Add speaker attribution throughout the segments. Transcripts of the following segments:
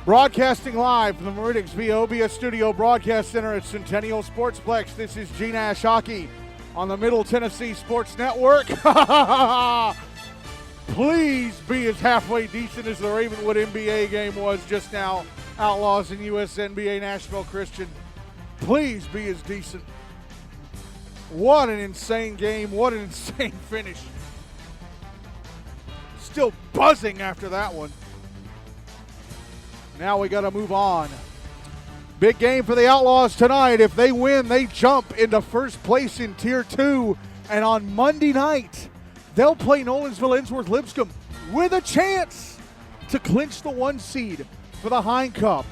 Speaker 1: Broadcasting live from the Meridics VOBS Studio Broadcast Center at Centennial Sportsplex. This is GNASH Hockey on the Middle Tennessee Sports Network. Please be as halfway decent as the Ravenwood NBA game was just now. Outlaws and USN-BA-Nashville Christian. Please be as decent. What an insane game. What an insane finish. Still buzzing after that one. Now we got to move on. Big game for the Outlaws tonight. If they win, they jump into first place in Tier 2. And on Monday night, they'll play Nolensville Ensworth Lipscomb with a chance to clinch the 1 seed for the Hein Cup.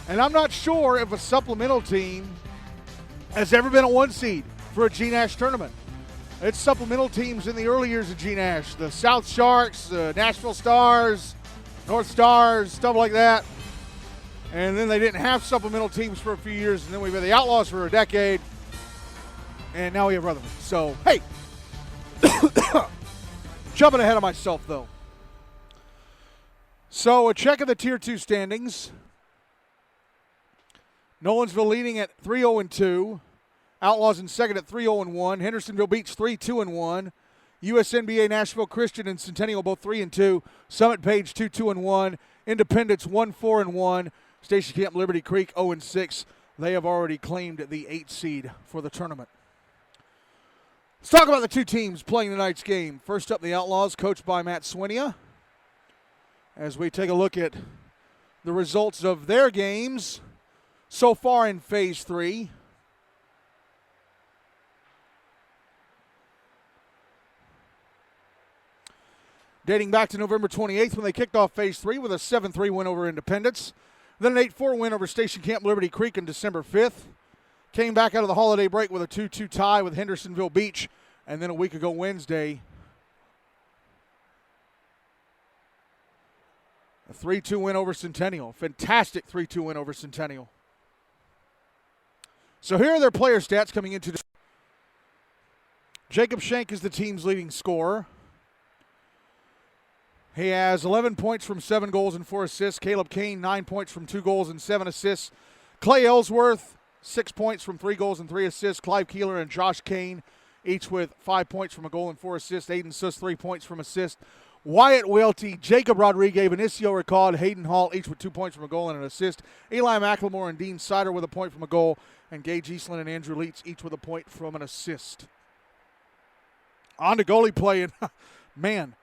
Speaker 1: And I'm not sure if a supplemental team has ever been a 1 seed for a GNASH tournament. It's supplemental teams in the early years of GNASH. The South Sharks, the Nashville Stars, North Stars, stuff like that. And then they didn't have supplemental teams for a few years, and then we've had the Outlaws for a decade, and now we have Rutherford. So, hey, jumping ahead of myself, though. So, a check of the Tier 2 standings. Nolensville leading at 3-0-2. Outlaws in second at 3-0-1. Hendersonville Beach 3-2-1. USN-BA-Nashville Christian and Centennial both 3-2. Summit Page 2-2-1. Independence 1-4-1. Station Camp Liberty Creek 0-6. They have already claimed the 8 seed for the tournament. Let's talk about the two teams playing tonight's game. First up, the Outlaws, coached by Matt Swinia. As we take a look at the results of their games so far in Phase 3. Dating back to November 28th when they kicked off Phase 3 with a 7-3 win over Independence. Then an 8-4 win over Station Camp Liberty Creek on December 5th. Came back out of the holiday break with a 2-2 tie with Hendersonville Beach. And then a week ago Wednesday, a 3-2 win over Centennial. Fantastic 3-2 win over Centennial. So here are their player stats coming into the Jacob Schenk is the team's leading scorer. He has 11 points from 7 goals and 4 assists. Caleb Kane, 9 points from 2 goals and 7 assists. Clay Ellsworth, 6 points from 3 goals and 3 assists. Clive Keeler and Josh Kane, each with 5 points from a goal and 4 assists. Aiden Suss, 3 points from assist. Wyatt Welty, Jacob Rodriguez, Benicio Ricard, Hayden Hall, each with 2 points from a goal and an assist. Eli McLemore and Dean Sider with a point from a goal. And Gage Eastland and Andrew Leitz, each with a point from an assist. On to goalie play, and man,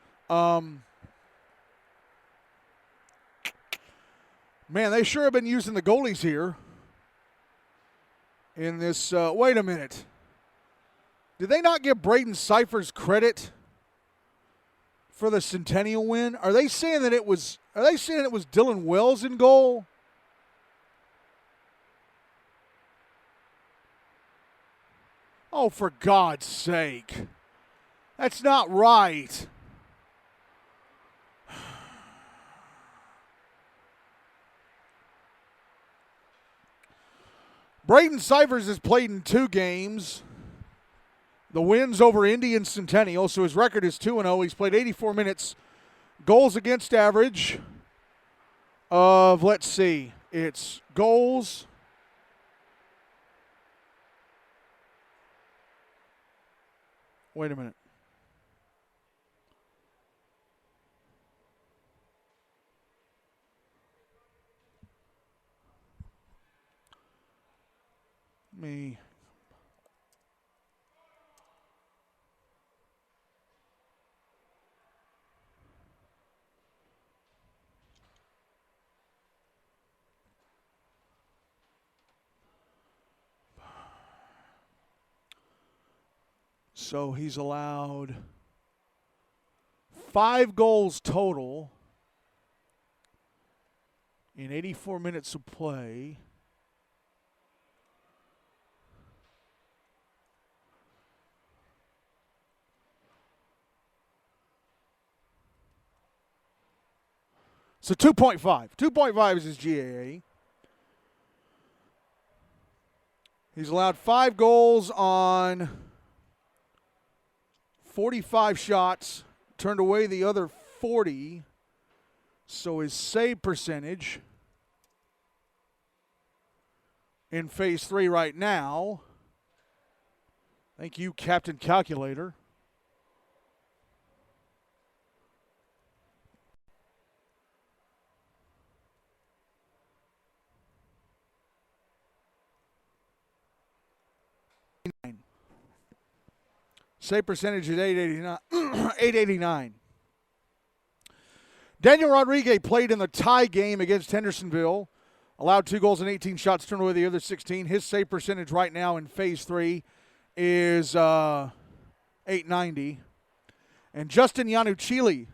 Speaker 1: they sure have been using the goalies here in this. Wait a minute. Did they not give Brayden Cyphers credit for the Centennial win? Are they saying that it was Dylan Wells in goal? Oh, for God's sake. That's not right. Brayden Cyphers has played in 2 games. The wins over Indy and Centennial, so his record is 2-0. He's played 84 minutes. Goals against average of, let's see, it's goals. Wait a minute. Me. So he's allowed 5 goals total in 84 minutes of play. So 2.5. 2.5 is his GAA. He's allowed 5 goals on 45 shots, turned away the other 40. So his save percentage in phase 3 right now. Thank you, Captain Calculator. Save percentage is 889. Daniel Rodriguez played in the tie game against Hendersonville. Allowed 2 goals and 18 shots, turned away the other 16. His save percentage right now in phase 3 is 890. And Justin Yanuchili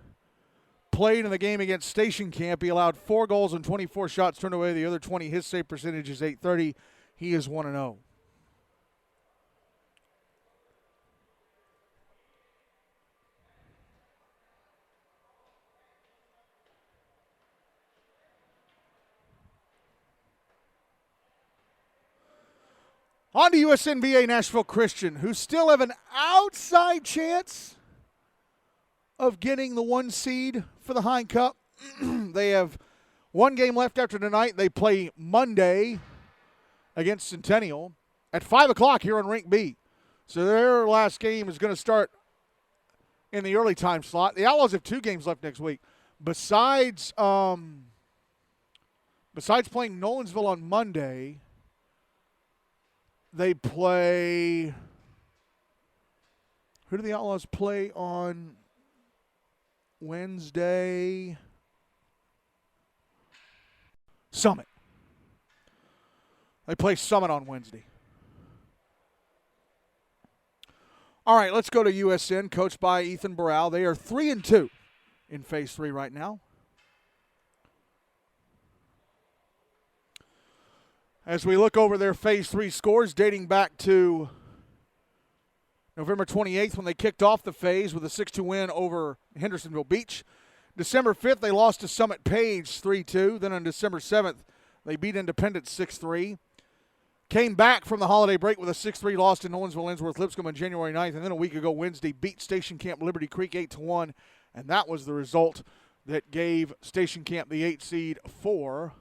Speaker 1: played in the game against Station Camp. He allowed 4 goals and 24 shots, turned away the other 20. His save percentage is 830. He is 1-0. On to USN-BA-Nashville Christian, who still have an outside chance of getting the 1 seed for the Hine Cup. They have 1 game left after tonight. They play Monday against Centennial at 5 o'clock here on Rink B. So their last game is going to start in the early time slot. The Outlaws have 2 games left next week. Besides playing Nolensville on Monday, they play – who do the Outlaws play on Wednesday? Summit. They play Summit on Wednesday. All right, let's go to USN, coached by Ethan Burrell. They are 3-2 in phase 3 right now. As we look over their phase 3 scores dating back to November 28th when they kicked off the phase with a 6-2 win over Hendersonville Beach. December 5th, they lost to Summit Page 3-2. Then on December 7th, they beat Independence 6-3. Came back from the holiday break with a 6-3 loss to Nolensville Ensworth Lipscomb on January 9th. And then a week ago Wednesday, beat Station Camp Liberty Creek 8-1. And that was the result that gave Station Camp the 8 seed for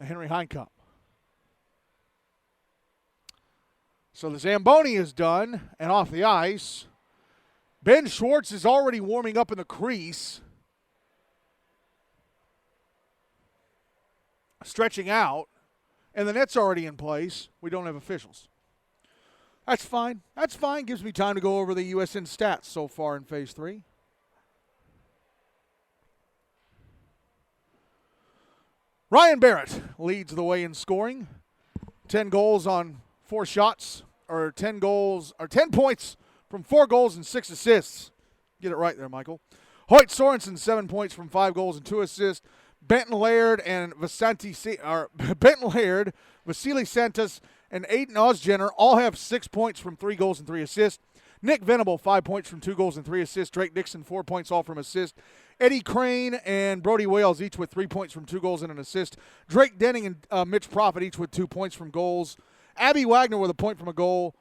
Speaker 1: a Henry Hine Cup. So the Zamboni is done and off the ice. Ben Schwartz is already warming up in the crease. Stretching out. And the net's already in place. We don't have officials. That's fine. That's fine. Gives me time to go over the USN stats so far in phase 3. Ryan Barrett leads the way in scoring. 10 goals on 4 shots, or 10 points from 4 goals and 6 assists. Get it right there, Michael. Hoyt Sorensen, 7 points from 5 goals and 2 assists. Benton Laird, Vasily Santos, and Aiden Osgener all have 6 points from 3 goals and 3 assists. Nick Venable, 5 points from 2 goals and 3 assists. Drake Dixon, 4 points all from assists. Eddie Crane and Brody Wales each with 3 points from 2 goals and an assist. Drake Denning and Mitch Profit each with 2 points from goals. Abby Wagner with a point from a goal.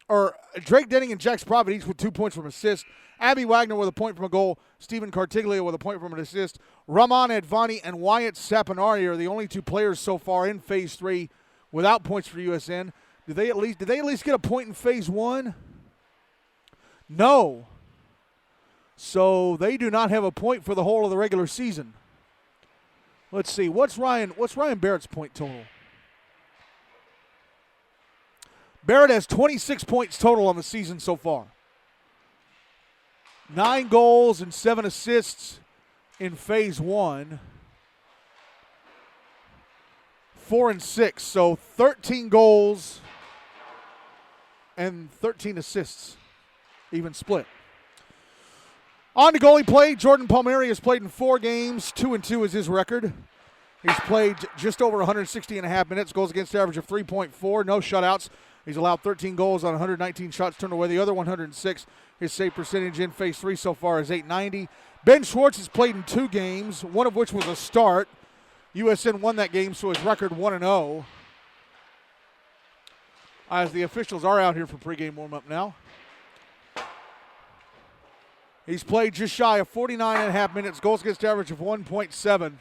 Speaker 1: Or Drake Denning and Jax Profit each with 2 points from assists. Abby Wagner with a point from a goal. Stephen Cartiglia with a point from an assist. Raman Advani and Wyatt Saponari are the only 2 players so far in phase 3 without points for USN. Did they at least get a point in phase 1? No. So they do not have a point for the whole of the regular season. Let's see. What's Ryan Barrett's point total? Barrett has 26 points total on the season so far. 9 goals and 7 assists in phase 1. 4 and 6, so 13 goals and 13 assists, even split. On to goalie play, Jordan Palmieri has played in 4 games. 2-2 is his record. He's played just over 160.5 minutes, goals against average of 3.4, no shutouts. He's allowed 13 goals on 119 shots turned away, the other 106. His save percentage in phase 3 so far is .890. Ben Schwartz has played in 2 games, one of which was a start. USN won that game, so his record 1-0. As the officials are out here for pregame warm-up now. He's played just shy of 49.5 minutes, goals against average of 1.7.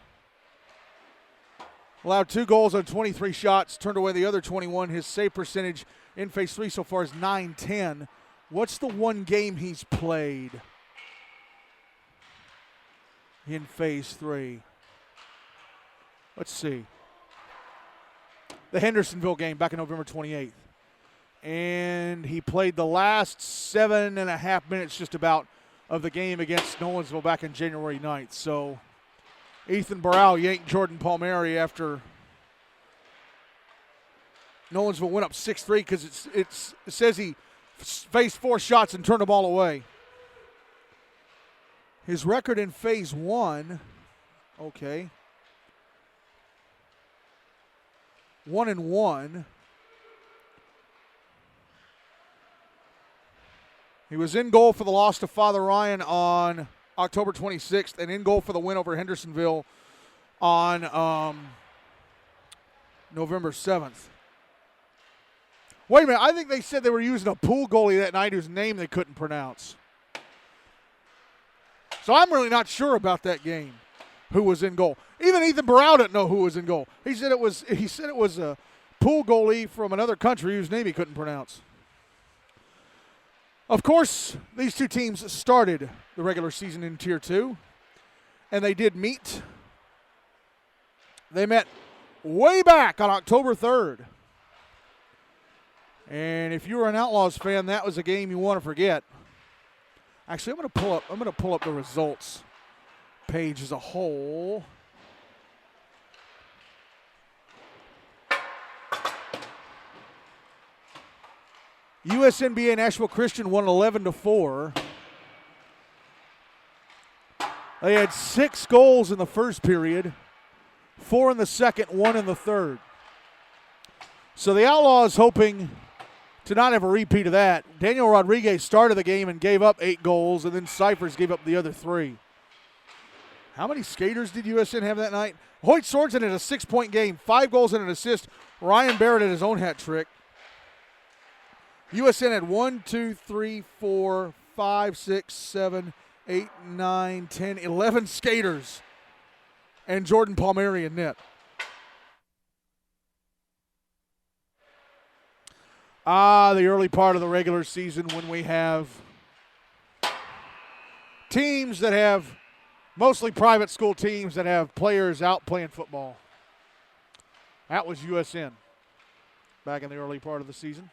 Speaker 1: Allowed 2 goals on 23 shots, turned away the other 21. His save percentage in phase 3 so far is .910. What's the one game he's played in phase 3? Let's see. The Hendersonville game back in November 28th. And he played the last 7.5 minutes just about of the game against Nolensville back in January 9th. So Ethan Burrell yanked Jordan Palmieri after Nolensville went up 6-3 because it says he faced 4 shots and turned the ball away. His record in phase 1, okay, 1-1. He was in goal for the loss to Father Ryan on October 26th and in goal for the win over Hendersonville on November 7th. Wait a minute, I think they said they were using a pool goalie that night whose name they couldn't pronounce. So I'm really not sure about that game, who was in goal. Even Ethan Burrell didn't know who was in goal. He said it was a pool goalie from another country whose name he couldn't pronounce. Of course, these two teams started the regular season in Tier 2, and they did meet. They met way back on October 3rd. And if you were an Outlaws fan, that was a game you want to forget. Actually, I'm going to pull up the results page as a whole. USN-BA-Nashville Christian won 11-4. They had 6 goals in the first period, 4 in the second, 1 in the third. So the Outlaws hoping to not have a repeat of that. Daniel Rodriguez started the game and gave up 8 goals, and then Cyphers gave up the other 3. How many skaters did USN have that night? Hoyt Sorensen had a 6-point game, 5 goals and an assist. Ryan Barrett had his own hat trick. USN had 1, 2, 3, 4, 5, 6, 7, 8, 9, 10, 11 skaters, and Jordan Palmieri in net. The early part of the regular season when we have teams that have, mostly private school teams that have players out playing football. That was USN back in the early part of the season.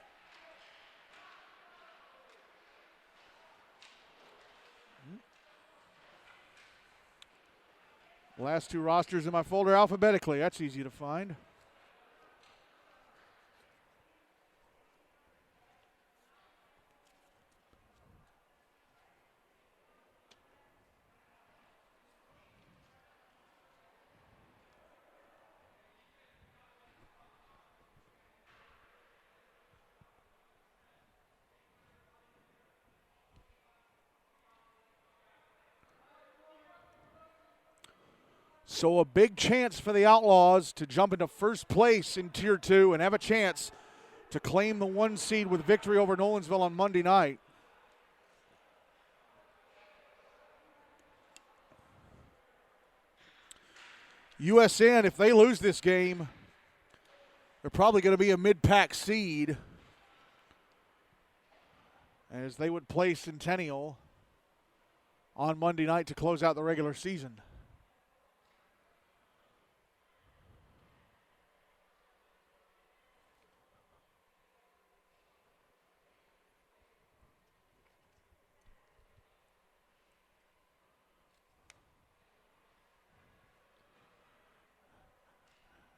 Speaker 1: Last 2 rosters in my folder alphabetically. That's easy to find. So a big chance for the Outlaws to jump into first place in Tier 2 and have a chance to claim the 1 seed with victory over Nolensville on Monday night. USN, if they lose this game, they're probably going to be a mid-pack seed as they would play Centennial on Monday night to close out the regular season.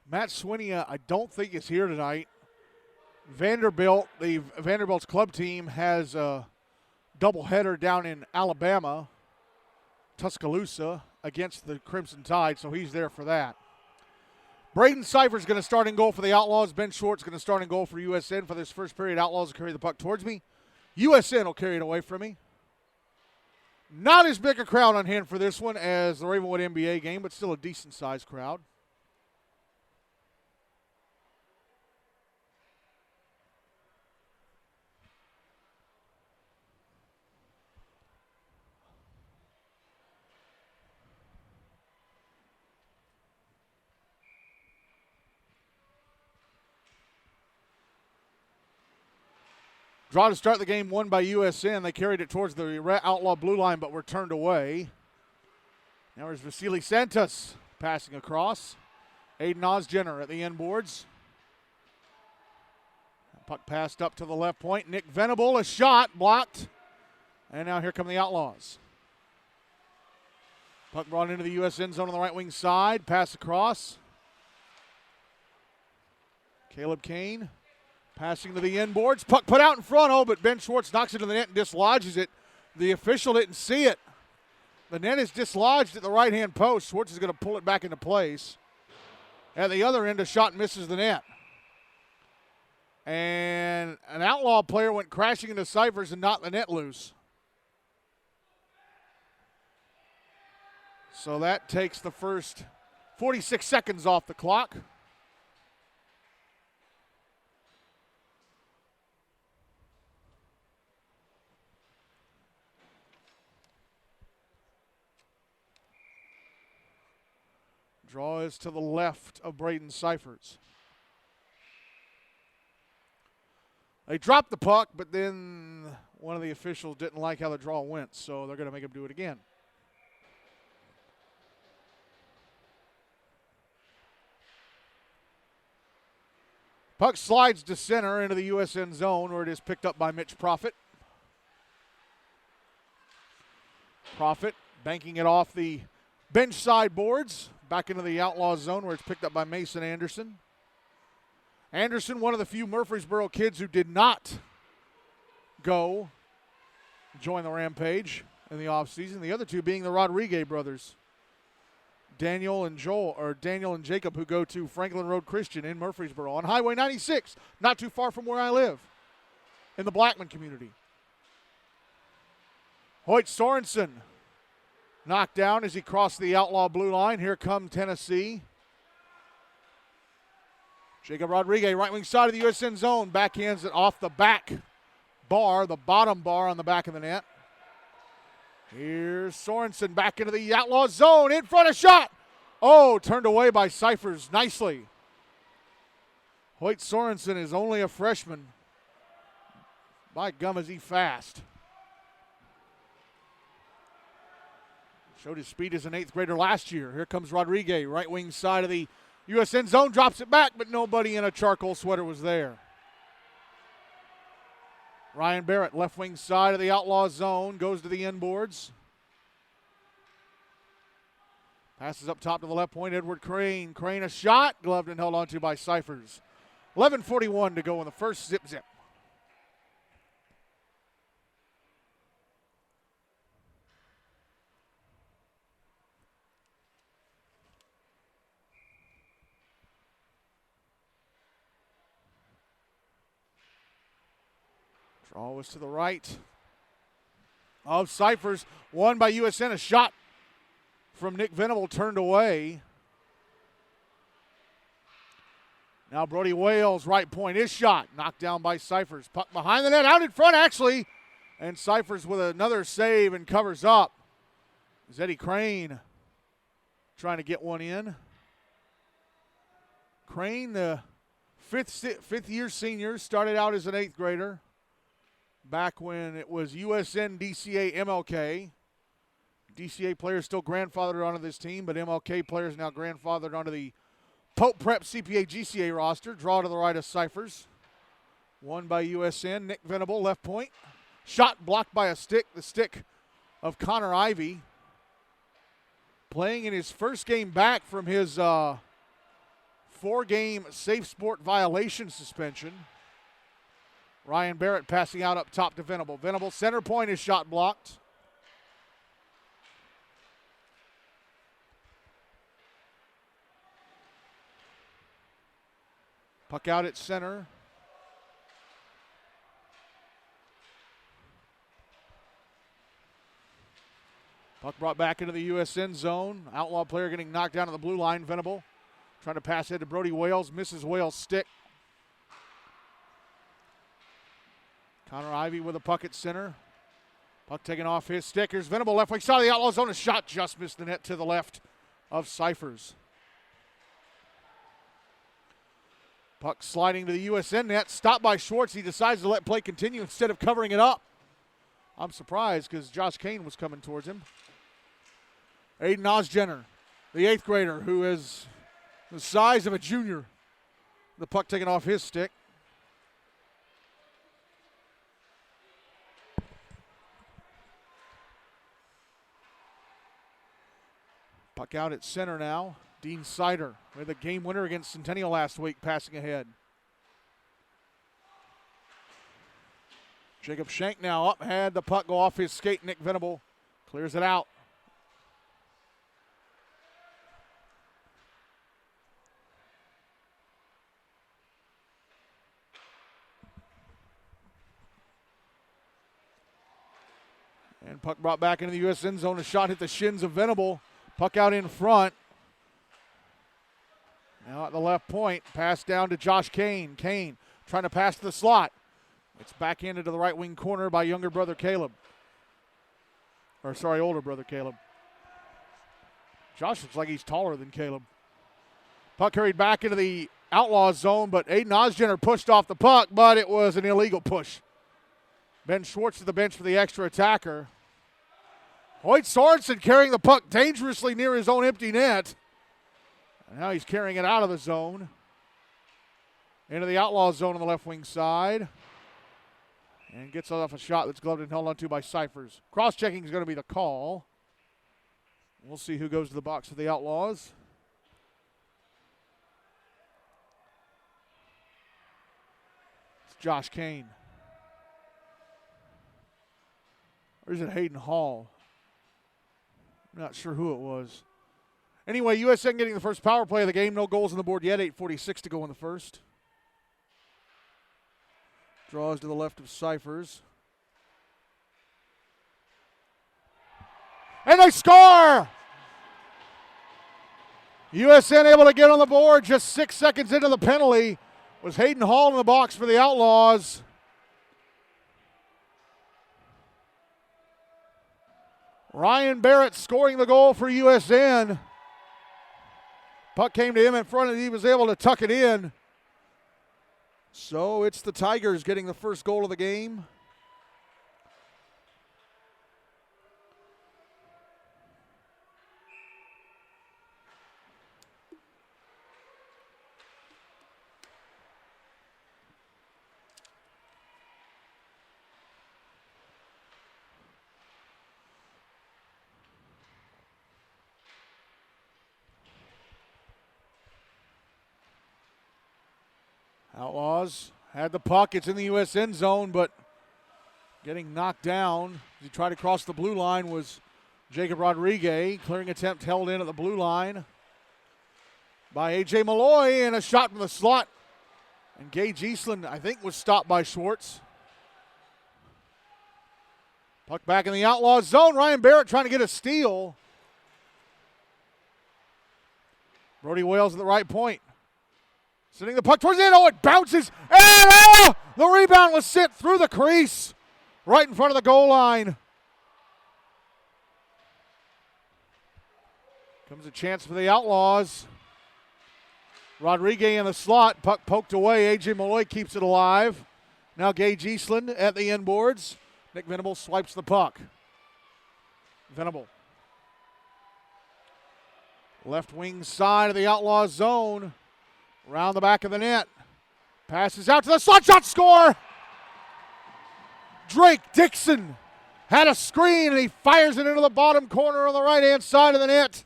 Speaker 1: Matt Swinia, I don't think is here tonight. Vanderbilt's club team has a doubleheader down in Alabama, Tuscaloosa, against the Crimson Tide, so he's there for that. Brayden Cyphers going to start in goal for the Outlaws. Ben Schwartz going to start in goal for USN for this first period. Outlaws will carry the puck towards me. USN will carry it away from me. Not as big a crowd on hand for this one as the Ravenwood NBA game, but still a decent-sized crowd. Draw to start the game, won by USN. They carried it towards the Outlaw blue line, but were turned away. Now there's Vasily Santos passing across. Aiden Osjenner at the end boards. Puck passed up to the left point. Nick Venable, a shot, blocked. And now here come the Outlaws. Puck brought into the USN zone on the right wing side. Pass across. Caleb Kane passing to the end boards. Puck put out in front, but Ben Schwartz knocks it to the net and dislodges it. The official didn't see it. The net is dislodged at the right-hand post. Schwartz is going to pull it back into place. At the other end, a shot misses the net. And an Outlaw player went crashing into Cyphers and knocked the net loose. So that takes the first 46 seconds off the clock. Draw is to the left of Brayden Cyphers. They dropped the puck, but then one of the officials didn't like how the draw went, so they're going to make him do it again. Puck slides to center into the USN zone, where it is picked up by Mitch Profit. Profit banking it off the bench side boards. Back into the Outlaw zone where it's picked up by Mason Anderson. Anderson, one of the few Murfreesboro kids who did not go join the Rampage in the offseason. The other two being the Rodriguez brothers, Daniel and Jacob, who go to Franklin Road Christian in Murfreesboro on Highway 96, not too far from where I live, in the Blackman community. Hoyt Sorensen knocked down as he crossed the Outlaw blue line. Here come Tennessee. Jacob Rodriguez, right wing side of the USN zone, backhands it off the back bar, the bottom bar on the back of the net. Here's Sorensen back into the Outlaw zone, in front of shot. Oh, turned away by Cyphers nicely. Hoyt Sorensen is only a freshman. By gum, is he fast. Showed his speed as an 8th grader last year. Here comes Rodriguez, right wing side of the USN zone, drops it back, but nobody in a charcoal sweater was there. Ryan Barrett, left wing side of the Outlaw zone, goes to the end boards. Passes up top to the left point, Edward Crane. Crane a shot, gloved and held onto by Cyphers. 11:41 to go in the first zip. Draw was to the right of Cyphers. Won by USN. A shot from Nick Venable turned away. Now Brody Wales, right point. His shot knocked down by Cyphers. Puck behind the net, out in front actually. And Cyphers with another save and covers up. Eddie Crane trying to get one in. Crane, the fifth year senior, started out as an 8th grader. Back when it was USN, DCA, MLK. DCA players still grandfathered onto this team, but MLK players now grandfathered onto the Pope Prep CPA GCA roster. Draw to the right of Cyphers. Won by USN. Nick Venable, left point. Shot blocked by a stick, the stick of Connor Ivey. Playing in his first game back from his 4-game safe sport violation suspension. Ryan Barrett passing out up top to Venable. Venable, center point, is shot blocked. Puck out at center. Puck brought back into the USN zone. Outlaw player getting knocked down at the blue line. Venable trying to pass it to Brody Wales. Misses Wales' stick. Connor Ivey with a puck at center. Puck taken off his stick. Here's Venable, left wing side of the Outlaw zone. A shot just missed the net to the left of Cyphers. Puck sliding to the USN net. Stopped by Schwartz. He decides to let play continue instead of covering it up. I'm surprised because Josh Kane was coming towards him. Aiden Osgener, the 8th grader, who is the size of a junior. The puck taken off his stick. Puck out at center now. Dean Sider with a game winner against Centennial last week, passing ahead. Jacob Schenk now up, had the puck go off his skate. Nick Venable clears it out. And puck brought back into the USN zone. A shot hit the shins of Venable. Puck out in front. Now at the left point, pass down to Josh Kane. Kane trying to pass to the slot. It's backhanded to the right wing corner by older brother Caleb. Josh looks like he's taller than Caleb. Puck carried back into the Outlaws zone, but Aiden Osgener pushed off the puck, but it was an illegal push. Ben Schwartz to the bench for the extra attacker. Hoyt Sorensen carrying the puck dangerously near his own empty net. And now he's carrying it out of the zone. Into the Outlaws zone on the left wing side. And gets off a shot that's gloved and held onto by Cyphers. Cross-checking is going to be the call. We'll see who goes to the box for the Outlaws. It's Josh Kane. Or is it Hayden Hall? I'm not sure who it was. Anyway, USN getting the first power play of the game. No goals on the board yet. 8:46 to go in the first. Draws to the left of Cyphers. And they score! USN able to get on the board just 6 seconds into the penalty. Was Hayden Hall in the box for the Outlaws. Ryan Barrett scoring the goal for USN. Puck came to him in front and he was able to tuck it in. So it's the Tigers getting the first goal of the game. Outlaws had the puck. It's in the USN zone, but getting knocked down as he tried to cross the blue line was Jacob Rodriguez. Clearing attempt held in at the blue line by A.J. Malloy, and a shot from the slot. And Gage Eastland, I think, was stopped by Schwartz. Puck back in the Outlaws zone. Ryan Barrett trying to get a steal. Brody Wales at the right point. Sending the puck towards the end. Oh, it bounces. And the rebound was sent through the crease right in front of the goal line. Comes a chance for the Outlaws. Rodriguez in the slot. Puck poked away. A.J. Malloy keeps it alive. Now Gage Eastland at the end boards. Nick Venable swipes the puck. Venable. Left wing side of the Outlaws zone. Around the back of the net. Passes out to the slot shot, score! Drake Dixon had a screen and he fires it into the bottom corner on the right-hand side of the net.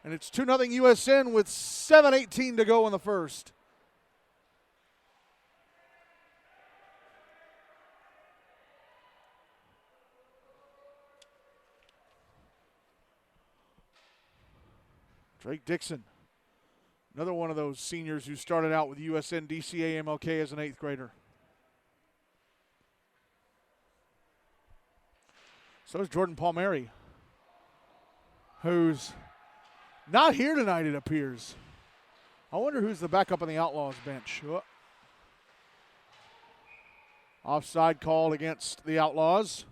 Speaker 1: And it's 2-0 USN with 7:18 to go in the first. Drake Dixon. Another one of those seniors who started out with USN DCA MLK as an 8th grader. So is Jordan Palmieri, who's not here tonight, it appears. I wonder who's the backup on the Outlaws bench. Offside called against the Outlaws.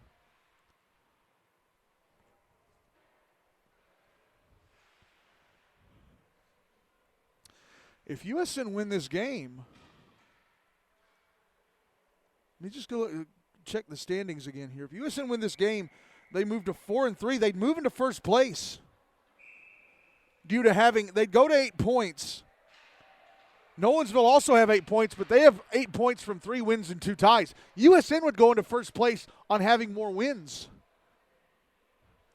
Speaker 1: If USN win this game, Let me just go check the standings again here. If USN win this game, they move to 4-3. They'd move into first place due to they'd go to 8 points. Nolensville also have 8 points, but they have 8 points from 3 wins and 2 ties. USN would go into first place on having more wins.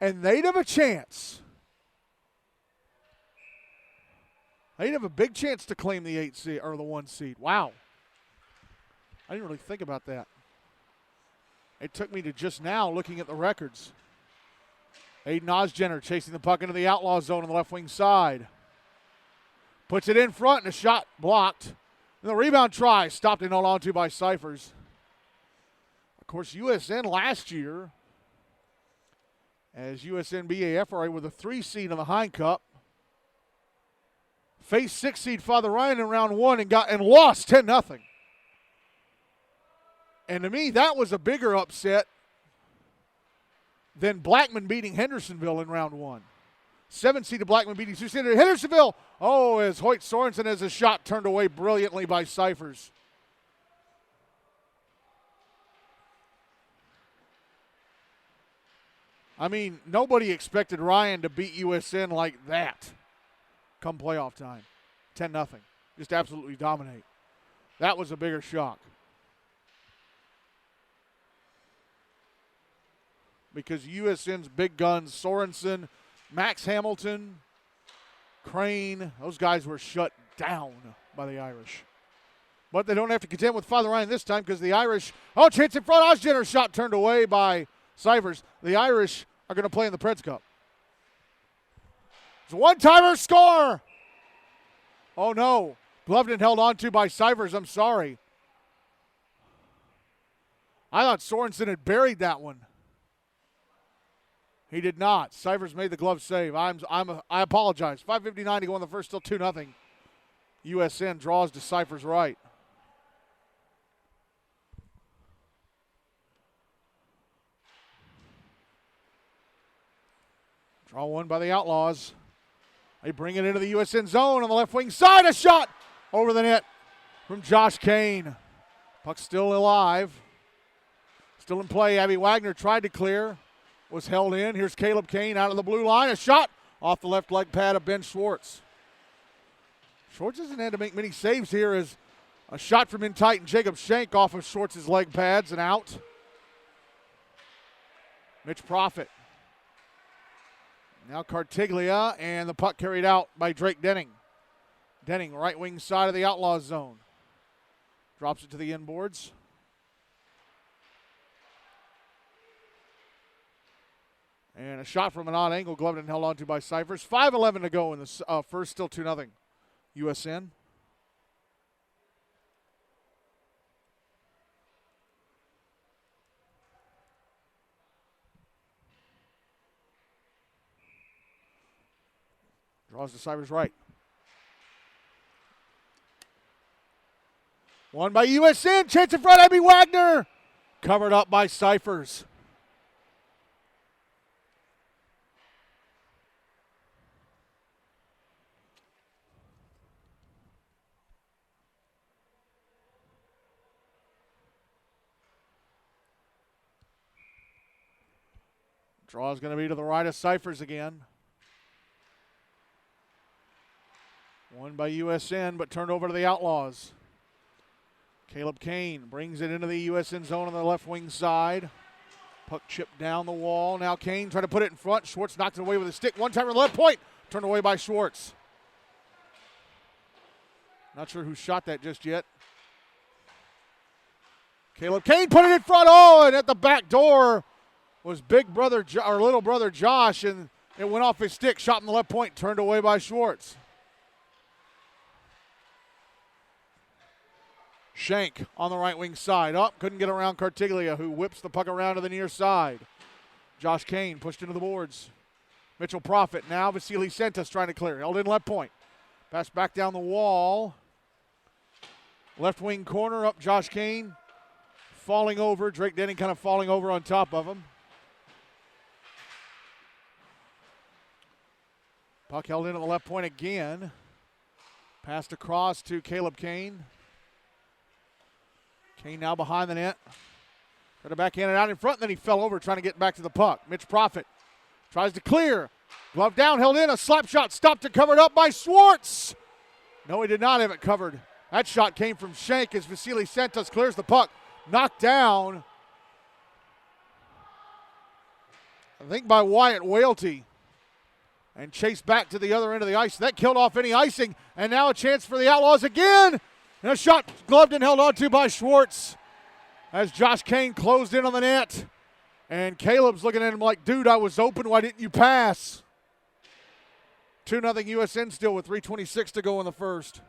Speaker 1: And they'd have a chance. They'd have a big chance to claim the 8 seed or the 1 seed. Wow. I didn't really think about that. It took me to just now looking at the records. Aiden Osgener chasing the puck into the outlaw zone on the left wing side. Puts it in front and a shot blocked. And the rebound try stopped and held on to by Cyphers. Of course, USN last year, as USN-BA-FRA with a 3 seed in the Hein Cup, faced 6 seed Father Ryan in round 1 and lost 10-0. And to me, that was a bigger upset than Blackman beating Hendersonville in round 1. 7 seed Blackman beating 2 seed Hendersonville. Oh, as Hoyt Sorensen has a shot turned away brilliantly by Cyphers. I mean, nobody expected Ryan to beat USN like that come playoff time. 10-0. Just absolutely dominate. That was a bigger shock. Because USN's big guns, Sorensen, Max Hamilton, Crane, those guys were shut down by the Irish. But they don't have to contend with Father Ryan this time because the Irish, chance in front, Osgener shot turned away by Cyphers. The Irish are going to play in the Preds Cup. It's a one-timer score. Oh, no. Gloveden held on to by Cyphers. I'm sorry. I thought Sorensen had buried that one. He did not. Cyphers made the glove save. I apologize. 5:59 to go in the first, still 2-0. USN draws to Cyphers' right. Draw one by the Outlaws. They bring it into the USN zone on the left wing side. A shot over the net from Josh Kane. Puck still alive. Still in play. Abby Wagner tried to clear. Was held in. Here's Caleb Kane out of the blue line. A shot off the left leg pad of Ben Schwartz. Schwartz hasn't had to make many saves here as a shot from in tight and Jacob Schenk off of Schwartz's leg pads and out. Mitch Profit. Now Cartiglia and the puck carried out by Drake Denning. Denning, right wing side of the Outlaws zone. Drops it to the inboards. And a shot from an odd angle, Gloveden held on to by Cyphers. 5:11 to go in the first, still 2-0 USN. Draws to Cyphers' right. Won by USN, chance in front, Abby Wagner. Covered up by Cyphers. Draw is going to be to the right of Cyphers again. Won by USN, but turned over to the Outlaws. Caleb Kane brings it into the USN zone on the left wing side. Puck chipped down the wall. Now Kane trying to put it in front. Schwartz knocked it away with a stick. One timer on the left point. Turned away by Schwartz. Not sure who shot that just yet. Caleb Kane put it in front. Oh, and at the back door was big brother or little brother Josh, and it went off his stick. Shot in the left point, turned away by Schwartz. Schenk on the right wing side. Couldn't get around Cartiglia, who whips the puck around to the near side. Josh Kane pushed into the boards. Mitchell Profit now. Vasily Sentas trying to clear. Held in left point. Pass back down the wall. Left wing corner up Josh Kane. Falling over. Drake Denning kind of falling over on top of him. Puck held in at the left point again. Passed across to Caleb Kane. Kane now behind the net. Tried to backhand it out in front, and then he fell over trying to get back to the puck. Mitch Profit tries to clear. Glove down, held in, a slap shot stopped and covered up by Schwartz. No, he did not have it covered. That shot came from Schenk as Vasily Santos clears the puck. Knocked down, I think, by Wyatt Whaley, and chased back to the other end of the ice. That killed off any icing, and now a chance for the Outlaws again. And a shot gloved and held onto by Schwartz as Josh Kane closed in on the net. And Caleb's looking at him like, dude, I was open. Why didn't you pass? 2-0 USN still with 3:26 to go in the first.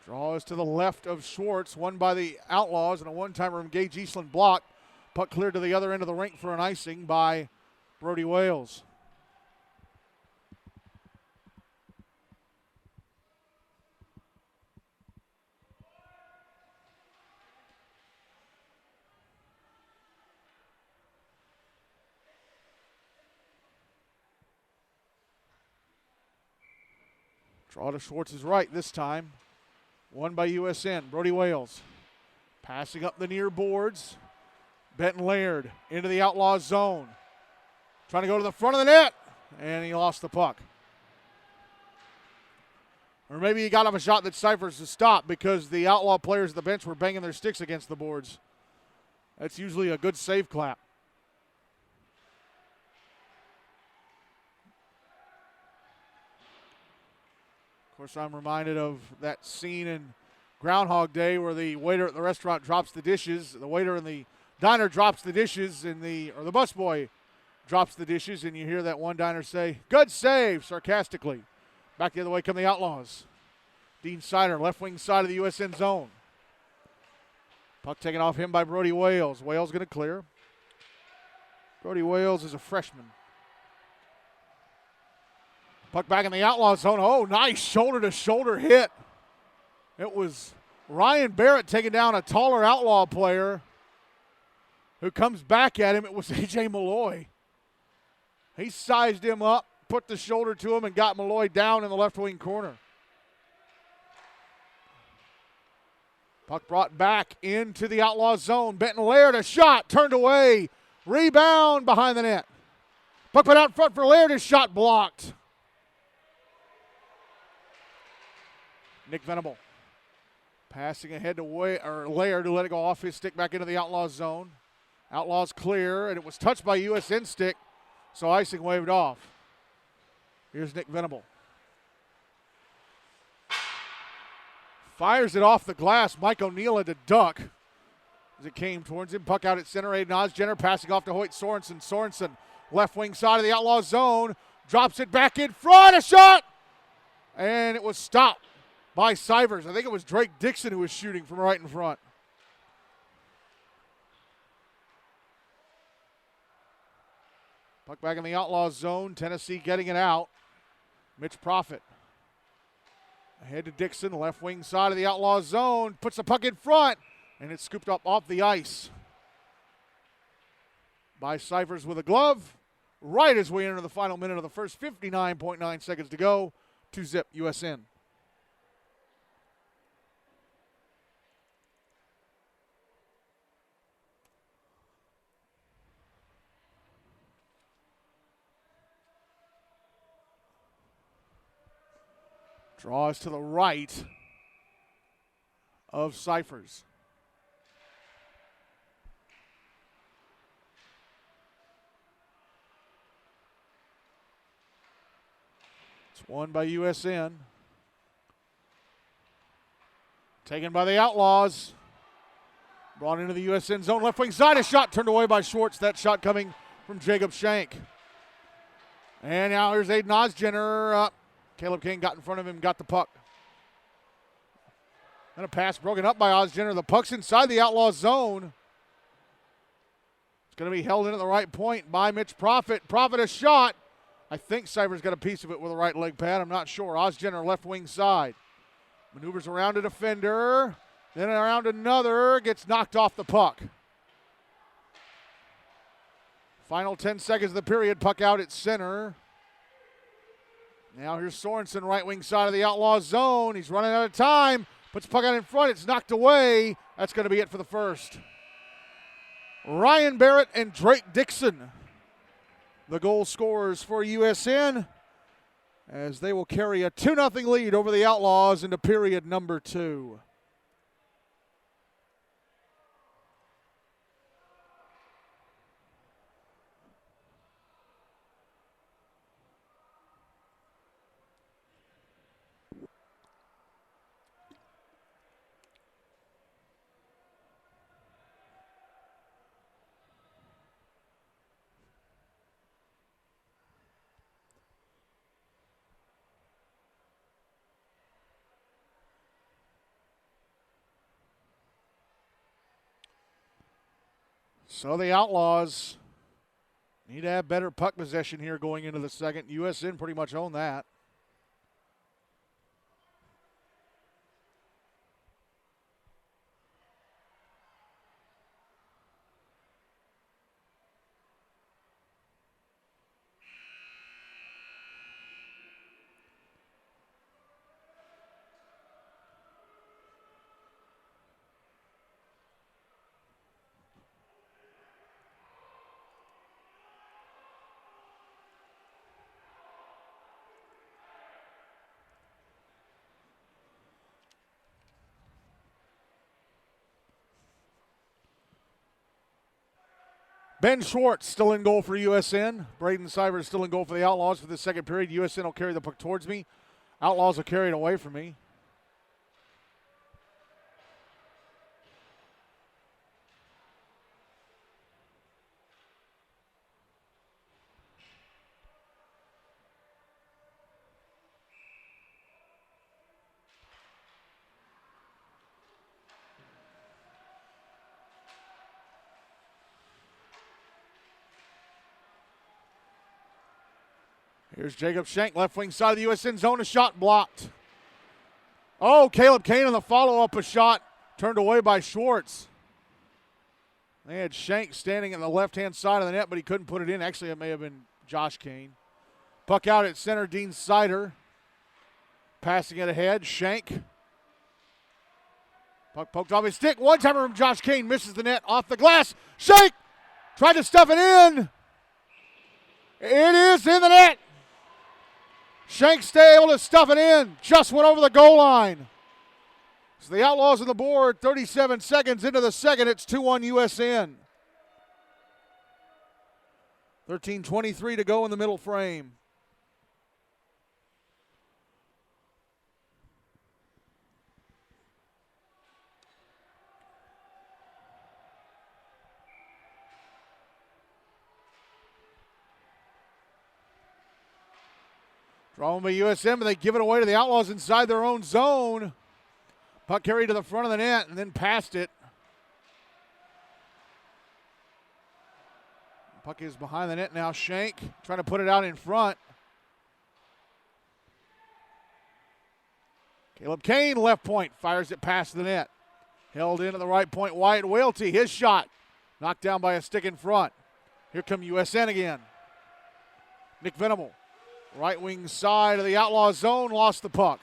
Speaker 1: Draw is to the left of Schwartz, won by the Outlaws, and a one-timer from Gage Eastland block. Puck cleared to the other end of the rink for an icing by Brody Wales. Draw to Schwartz's right this time. Won by USN. Brody Wales passing up the near boards. Benton Laird into the Outlaws zone. Trying to go to the front of the net, and he lost the puck. Or maybe he got him a shot that Cyphers to stop because the Outlaw players at the bench were banging their sticks against the boards. That's usually a good save clap. Of course, I'm reminded of that scene in Groundhog Day where the waiter at the restaurant drops the dishes. The waiter in the diner drops the dishes, or the busboy drops the dishes, and you hear that one diner say, "Good save," sarcastically. Back the other way come the Outlaws. Dean Sider, left wing side of the USN zone. Puck taken off him by Brody Wales. Wales going to clear. Brody Wales is a freshman. Puck back in the Outlaw zone. Oh, nice shoulder-to-shoulder hit. It was Ryan Barrett taking down a taller Outlaw player who comes back at him. It was A.J. Malloy. He sized him up, put the shoulder to him, and got Malloy down in the left wing corner. Puck brought back into the Outlaw zone. Benton Laird, a shot, turned away. Rebound behind the net. Puck put out front for Laird, his shot blocked. Nick Venable passing ahead to Laird, who let it go off his stick back into the Outlaws zone. Outlaws clear, and it was touched by USN stick, so icing waved off. Here's Nick Venable. Fires it off the glass. Mike O'Neill had to duck as it came towards him. Puck out at center. Aiden Osgener passing off to Hoyt Sorensen. Sorensen, left wing side of the Outlaw zone, drops it back in front. A shot! And it was stopped by Cyphers. I think it was Drake Dixon who was shooting from right in front. Puck back in the Outlaw zone. Tennessee getting it out. Mitch Profit ahead to Dixon, left wing side of the Outlaw zone. Puts the puck in front, and it's scooped up off the ice by Cyphers with a glove. Right as we enter the final minute of the first, 59.9 seconds to go. 2-0 USN. Draws to the right of Cyphers. It's won by USN. Taken by the Outlaws. Brought into the USN zone. Left wing side. A shot turned away by Schwartz. That shot coming from Jacob Schenk. And now here's Aiden Osgener. Caleb King got in front of him, got the puck. And a pass broken up by Osgener. The puck's inside the Outlaw zone. It's going to be held in at the right point by Mitch Profit. Profit a shot. I think Cyphers got a piece of it with a right leg pad. I'm not sure. Osgener left wing side. Maneuvers around a defender. Then around another. Gets knocked off the puck. Final 10 seconds of the period. Puck out at center. Now here's Sorensen, right wing side of the Outlaws zone. He's running out of time. Puts the puck out in front. It's knocked away. That's going to be it for the first. Ryan Barrett and Drake Dixon, the goal scorers for USN, as they will carry a 2-0 lead over the Outlaws into period number 2. So the Outlaws need to have better puck possession here going into the second. USN pretty much own that. Ben Schwartz still in goal for USN. Brayden Cyphers still in goal for the Outlaws for the second period. USN will carry the puck towards me. Outlaws will carry it away from me. Here's Jacob Schenk, left wing side of the USN zone, a shot blocked. Oh, Caleb Kane on the follow-up, a shot turned away by Schwartz. They had Schenk standing on the left-hand side of the net, but he couldn't put it in. Actually, it may have been Josh Kane. Puck out at center, Dean Sider. Passing it ahead, Schenk. Puck poked off his stick. One-timer from Josh Kane, misses the net, off the glass. Schenk tried to stuff it in. It is in the net. Schenk stay able to stuff it in. Just went over the goal line. So the Outlaws on the board, 37 seconds into the second. It's 2-1 USN. 13:23 to go in the middle frame. Drawn by USN, but they give it away to the Outlaws inside their own zone. Puck carried to the front of the net and then past it. Puck is behind the net now. Schenk trying to put it out in front. Caleb Kane, left point, fires it past the net. Held in at the right point, Wyatt Whaley, his shot. Knocked down by a stick in front. Here come USN again. Nick Venable. Right wing side of the Outlaw zone, lost the puck.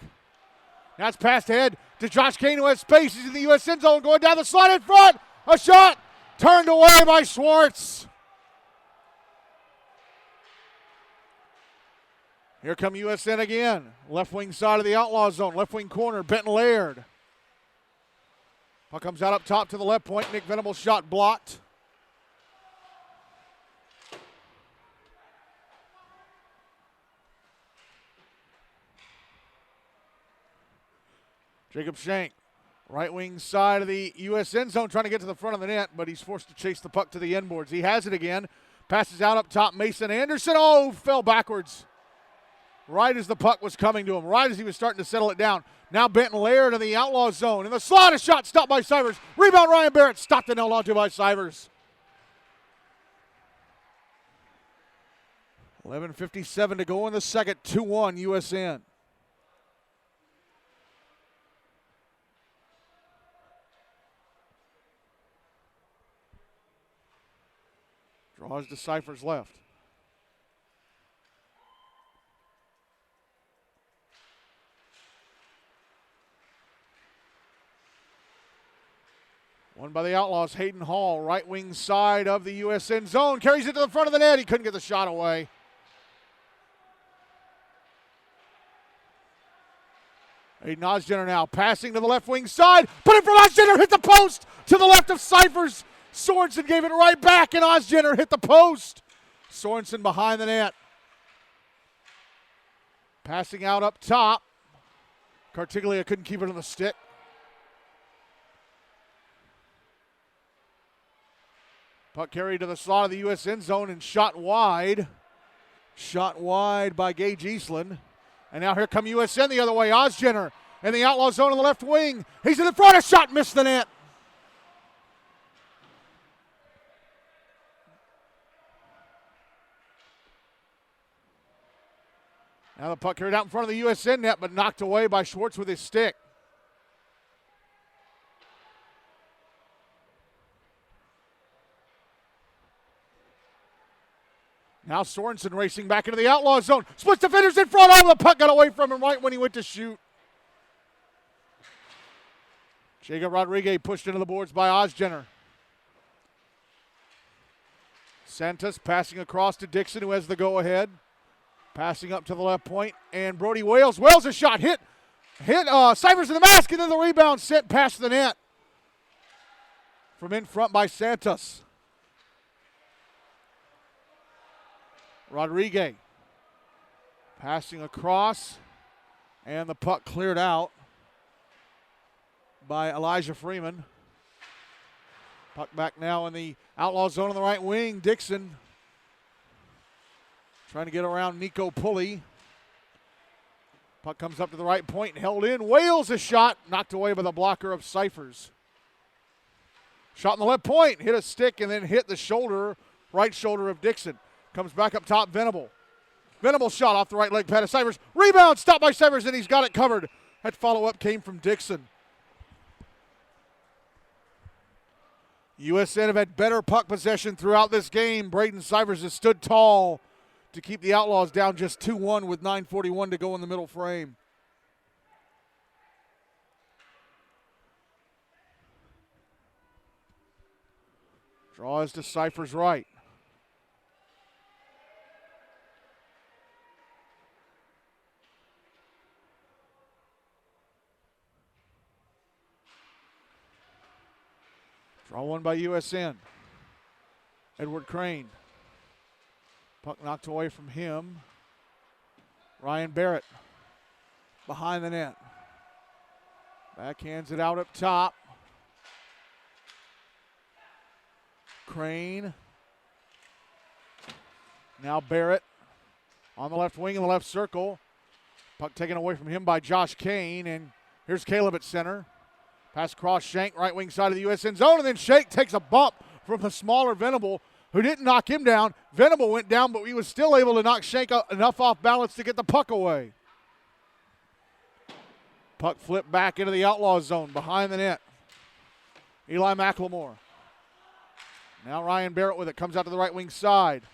Speaker 1: Now it's passed ahead to Josh Kane, who has space. He's in the USN zone, going down the slide in front. A shot turned away by Schwartz. Here come USN again. Left wing side of the Outlaw zone, left wing corner, Benton Laird. Puck comes out up top to the left point. Nick Venable's shot blocked. Jacob Schenk, right wing side of the USN zone, trying to get to the front of the net, but he's forced to chase the puck to the end boards. He has it again. Passes out up top, Mason Anderson. Oh, fell backwards. Right as the puck was coming to him, right as he was starting to settle it down. Now Benton Laird in the Outlaw zone. In the slot, a shot stopped by Cyphers. Rebound, Ryan Barrett, stopped and held onto by Cyphers. 11:57 to go in the second, 2-1 USN. Draws to Cyphers left. Won by the Outlaws. Hayden Hall, right wing side of the USN zone. Carries it to the front of the net. He couldn't get the shot away. Hayden Osgener now passing to the left wing side. Put it from Osgener. Hit the post to the left of Cyphers. Sorensen gave it right back, and Osgener hit the post. Sorensen behind the net. Passing out up top. Cartiglia couldn't keep it on the stick. Puck carried to the slot of the USN zone and shot wide. Shot wide by Gage Eastland. And now here come USN the other way. Osgener in the Outlaw zone on the left wing. He's in the front. A shot missed the net. Now the puck carried out in front of the USN net, but knocked away by Schwartz with his stick. Now Sorensen racing back into the Outlaw zone. Splits defenders in front. Oh, the puck got away from him right when he went to shoot. Jacob Rodriguez pushed into the boards by Osgener. Santos passing across to Dixon, who has the go-ahead. Passing up to the left point, and Brody Wales. Wales a shot. Hit Cyphers in the mask, and then the rebound sent past the net. From in front by Santos. Rodriguez passing across, and the puck cleared out by Elijah Freeman. Puck back now in the Outlaw zone on the right wing. Dixon trying to get around Nico Pulley. Puck comes up to the right point and held in. Wales a shot, knocked away by the blocker of Cyphers. Shot in the left point, hit a stick and then hit the shoulder, right shoulder of Dixon. Comes back up top, Venable. Venable shot off the right leg pad of Cyphers. Rebound, stopped by Cyphers, and he's got it covered. That follow-up came from Dixon. USN have had better puck possession throughout this game. Brayden Cyphers has stood tall to keep the Outlaws down just 2-1 with 9:41 to go in the middle frame. Draws to Cyphers right. Draw one by USN. Edward Crane. Puck knocked away from him. Ryan Barrett behind the net. Backhands it out up top. Crane. Now Barrett on the left wing in the left circle. Puck taken away from him by Josh Kane, and here's Caleb at center. Pass across Schenk, right wing side of the USN zone, and then Schenk takes a bump from the smaller Venable, who didn't knock him down. Venable went down, but he was still able to knock Schenk enough off balance to get the puck away. Puck flipped back into the Outlaw zone behind the net. Eli McLemore. Now Ryan Barrett with it, comes out to the right wing side.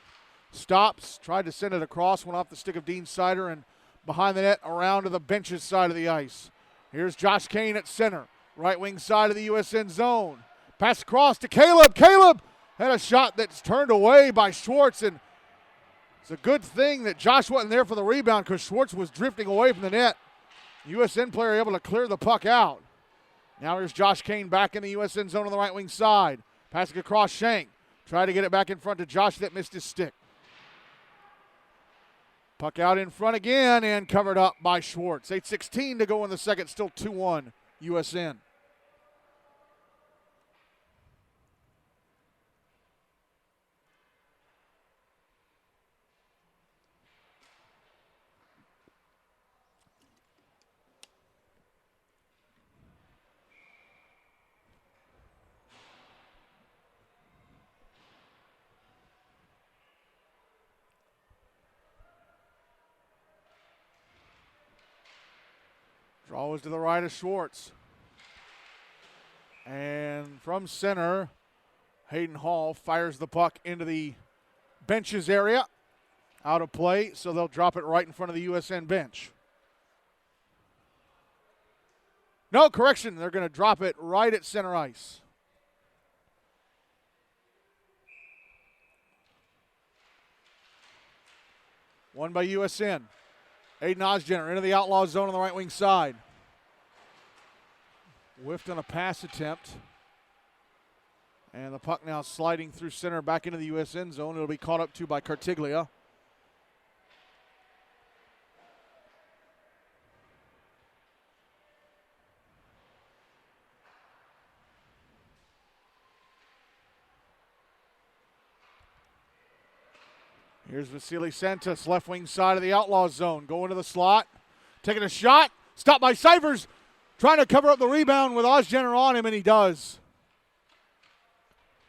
Speaker 1: Stops, tried to send it across, went off the stick of Dean Sider, and behind the net around to the benches side of the ice. Here's Josh Kane at center. Right wing side of the USN zone. Pass across to Caleb. Caleb had a shot that's turned away by Schwartz, and it's a good thing that Josh wasn't there for the rebound because Schwartz was drifting away from the net. USN player able to clear the puck out. Now here's Josh Kane back in the USN zone on the right wing side. Passing across Schenk. Try to get it back in front to Josh that missed his stick. Puck out in front again and covered up by Schwartz. 8:16 to go in the second, still 2-1 USN. Draw was to the right of Schwartz. And from center, Hayden Hall fires the puck into the benches area. Out of play, so they'll drop it right in front of the USN bench. No, correction, they're going to drop it right at center ice. One by USN. Aiden Osgener into the Outlaw zone on the right wing side. Whiffed on a pass attempt. And the puck now sliding through center back into the USN zone. It'll be caught up to by Cartiglia. Here's Vasily Santos, left wing side of the Outlaws zone. Going to the slot. Taking a shot. Stopped by Cyphers. Trying to cover up the rebound with Osgener on him, and he does.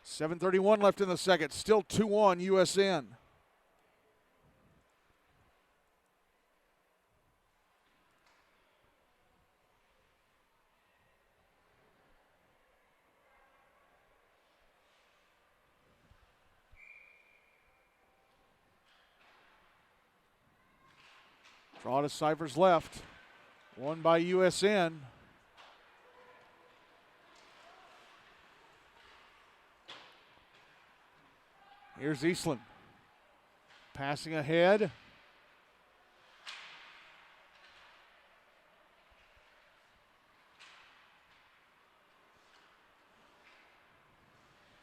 Speaker 1: 7:31 left in the second. Still 2-1 USN. Draw to Cyphers left. One by USN. Here's Eastland. Passing ahead.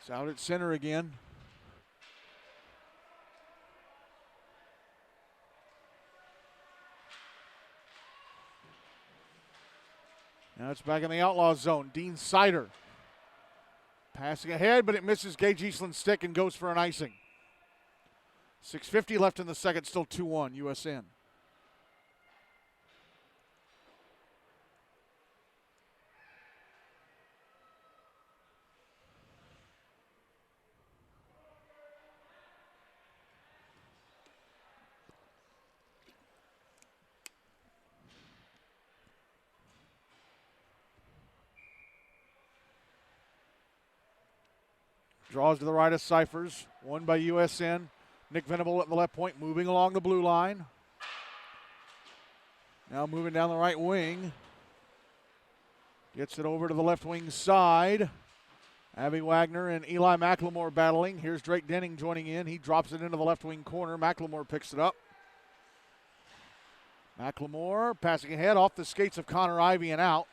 Speaker 1: It's out at center again. Now it's back in the Outlaw zone. Dean Sider passing ahead, but it misses Gage Eastland's stick and goes for an icing. 6:50 left in the second, still 2-1 USN. Draws to the right of Cyphers. One by USN. Nick Venable at the left point, moving along the blue line. Now moving down the right wing. Gets it over to the left wing side. Abby Wagner and Eli McLemore battling. Here's Drake Denning joining in. He drops it into the left wing corner. McLemore picks it up. McLemore passing ahead off the skates of Connor Ivy and out.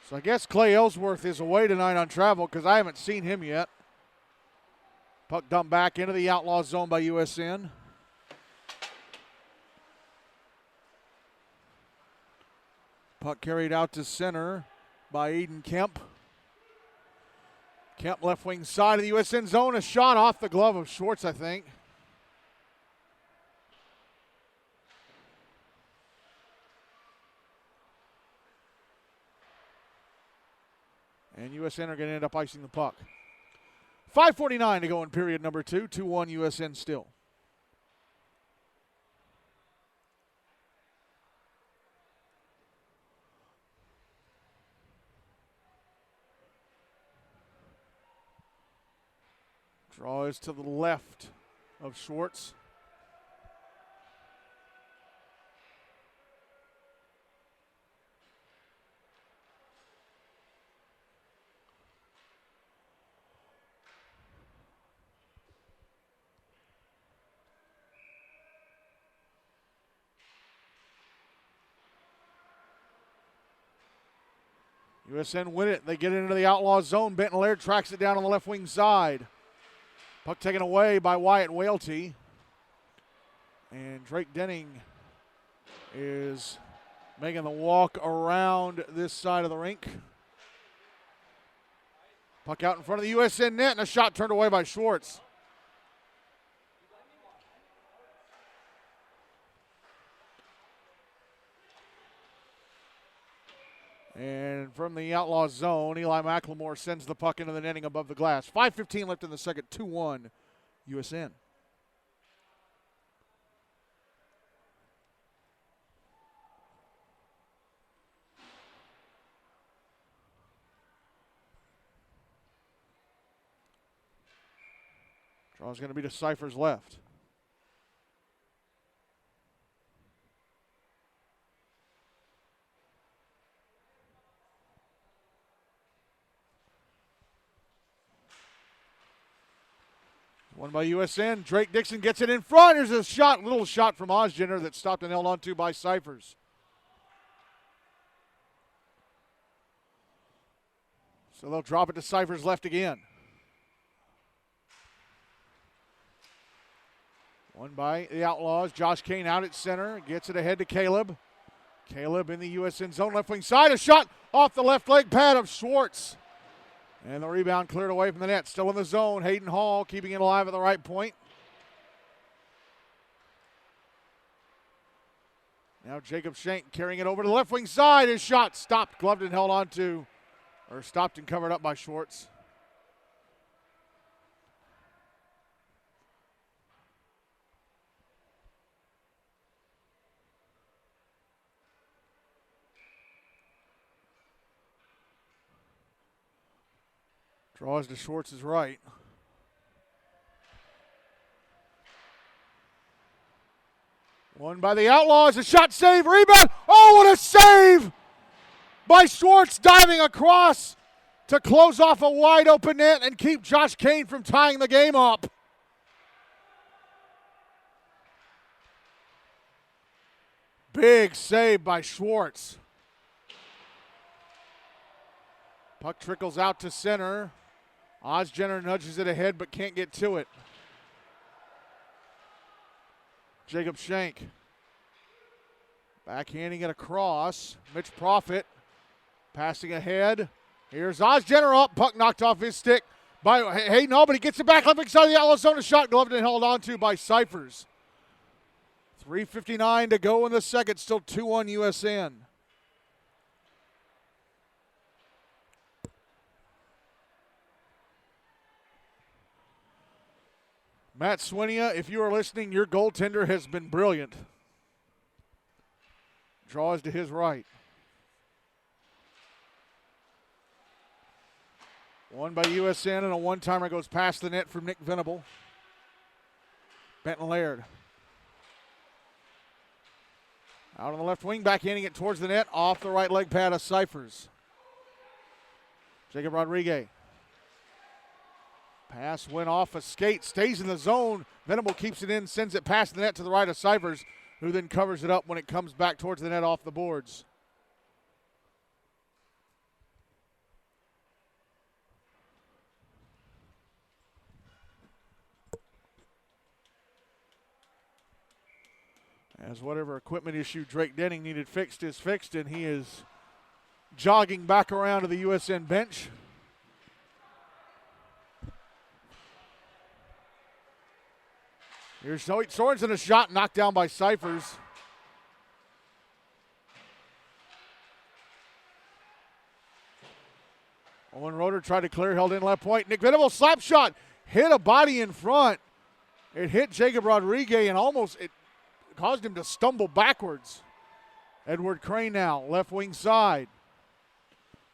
Speaker 1: So I guess Clay Ellsworth is away tonight on travel because I haven't seen him yet. Puck dumped back into the Outlaw zone by USN. Puck carried out to center by Eden Kemp. Kemp left wing side of the USN zone. A shot off the glove of Schwartz, I think. And USN are going to end up icing the puck. 5:49 to go in period number 2. 2-1 USN still. Draw is to the left of Schwartz. USN win it. They get into the Outlaw zone. Benton Laird tracks it down on the left wing side. Puck taken away by Wyatt Whaley. And Drake Denning is making the walk around this side of the rink. Puck out in front of the USN net and a shot turned away by Schwartz. And from the Outlaw zone, Eli McLemore sends the puck into the netting above the glass. 5:15 left in the second, 2-1 USN. Draw's going to be to Cyphers left. One by USN. Drake Dixon gets it in front. Here's a shot, little shot from Osgener that stopped and held onto by Cyphers. So they'll drop it to Cyphers left again. One by the Outlaws. Josh Kane out at center. Gets it ahead to Caleb. Caleb in the USN zone, left wing side. A shot off the left leg pad of Schwartz. And the rebound cleared away from the net. Still in the zone. Hayden Hall keeping it alive at the right point. Now Jacob Schenk carrying it over to the left wing side. His shot stopped, gloved and held on to, or stopped and covered up by Schwartz. Draws to Schwartz's right. One by the Outlaws. A shot, save, rebound. Oh, what a save by Schwartz, diving across to close off a wide open net and keep Josh Kane from tying the game up. Big save by Schwartz. Puck trickles out to center. Osgener nudges it ahead but can't get to it. Jacob Schenk backhanding it across. Mitch Profit passing ahead. Here's Osgener up. Puck knocked off his stick by Hayden Hall, but he gets it back left side of the Outlaws zone. A shot gloved and held onto by Cyphers. 3:59 to go in the second. Still 2-1 USN. Matt Swinia, if you are listening, your goaltender has been brilliant. Draws to his right. One by USN, and a one-timer goes past the net from Nick Venable. Benton Laird. Out on the left wing, backhanding it towards the net, off the right leg pad of Cyphers. Jacob Rodriguez. Pass went off a skate, stays in the zone. Venable keeps it in, sends it past the net to the right of Cyphers, who then covers it up when it comes back towards the net off the boards. As whatever equipment issue Drake Denning needed fixed is fixed, and he is jogging back around to the USN bench. Here's Sorensen, a shot knocked down by Cyphers. Owen Roeder tried to clear, held in left point. Nick Venable, slap shot, hit a body in front. It hit Jacob Rodriguez and almost it caused him to stumble backwards. Edward Crane now, left wing side.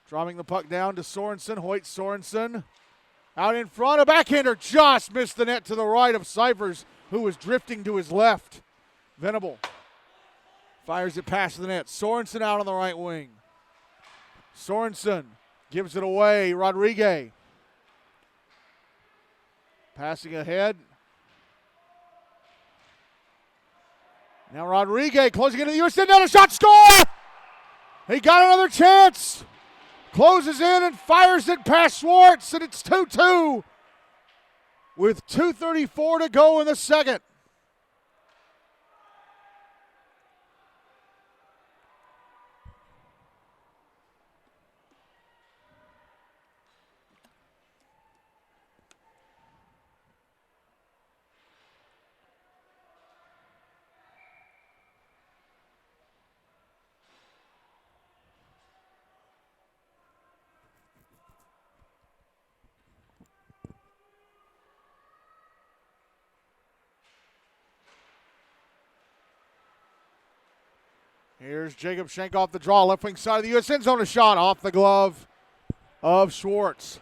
Speaker 1: Dropping the puck down to Sorensen. Hoyt Sorensen out in front. A backhander just missed the net to the right of Cyphers, who was drifting to his left. Venable fires it past the net. Sorensen out on the right wing. Sorensen gives it away. Rodriguez passing ahead. Now Rodriguez closing into the USN. Down a shot, score! He got another chance. Closes in and fires it past Schwartz, and it's 2-2 with 2:34 to go in the second. Here's Jacob Schenk off the draw, left wing side of the USN zone. A shot off the glove of Schwartz.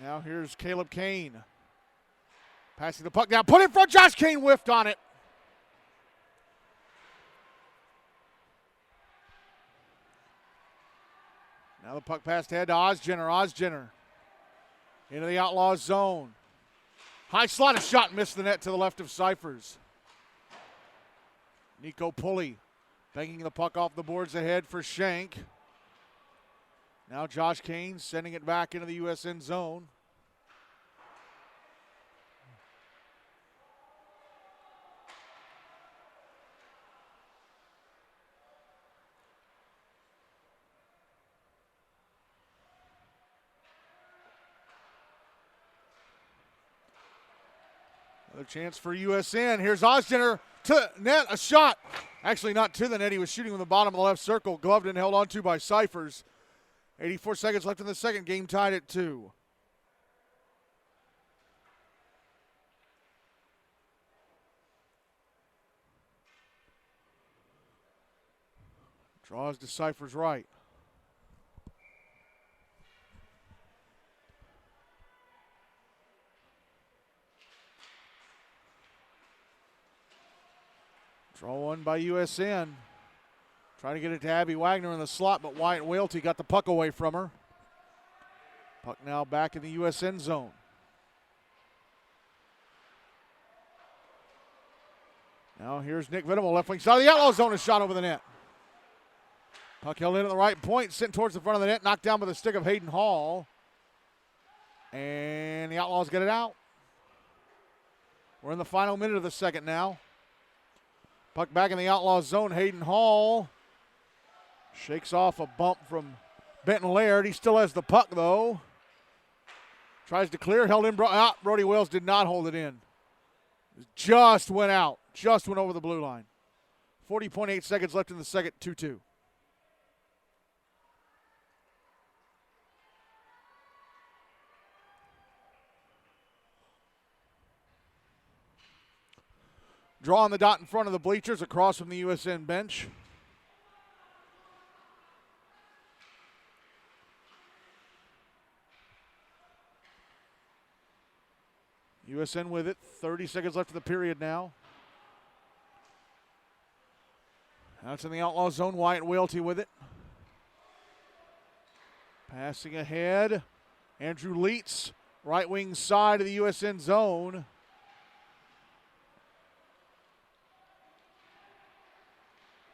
Speaker 1: Now here's Caleb Kane. Passing the puck down. Put in front. Josh Kane whiffed on it. Now the puck passed ahead to Ozgener. Ozgener into the Outlaws zone. High slotted shot, missed the net to the left of Cyphers. Nico Pulley banging the puck off the boards ahead for Schenk. Now Josh Kane sending it back into the USN zone. Another chance for USN. Here's Ozgener to net, a shot. Actually not to the net, he was shooting from the bottom of the left circle. Gloved and held onto by Cyphers. 84 seconds left in the second, game tied at 2. Draws to Cyphers right. Draw one by USN. Trying to get it to Abby Wagner in the slot, but Wyatt Whaley got the puck away from her. Puck now back in the USN zone. Now here's Nick Vittima, left wing side of the Outlaw zone, a shot over the net. Puck held in at the right point, sent towards the front of the net, knocked down by the stick of Hayden Hall. And the Outlaws get it out. We're in the final minute of the second now. Puck back in the Outlaws zone. Hayden Hall shakes off a bump from Benton Laird. He still has the puck, though. Tries to clear, held in. Brody Wells did not hold it in. Just went out. Just went over the blue line. 40.8 seconds left in the second, 2-2. Draw on the dot in front of the bleachers across from the USN bench. USN with it. 30 seconds left of the period now. Now it's in the Outlaw zone. Wyatt Whaley with it. Passing ahead. Andrew Leitz, right wing side of the USN zone.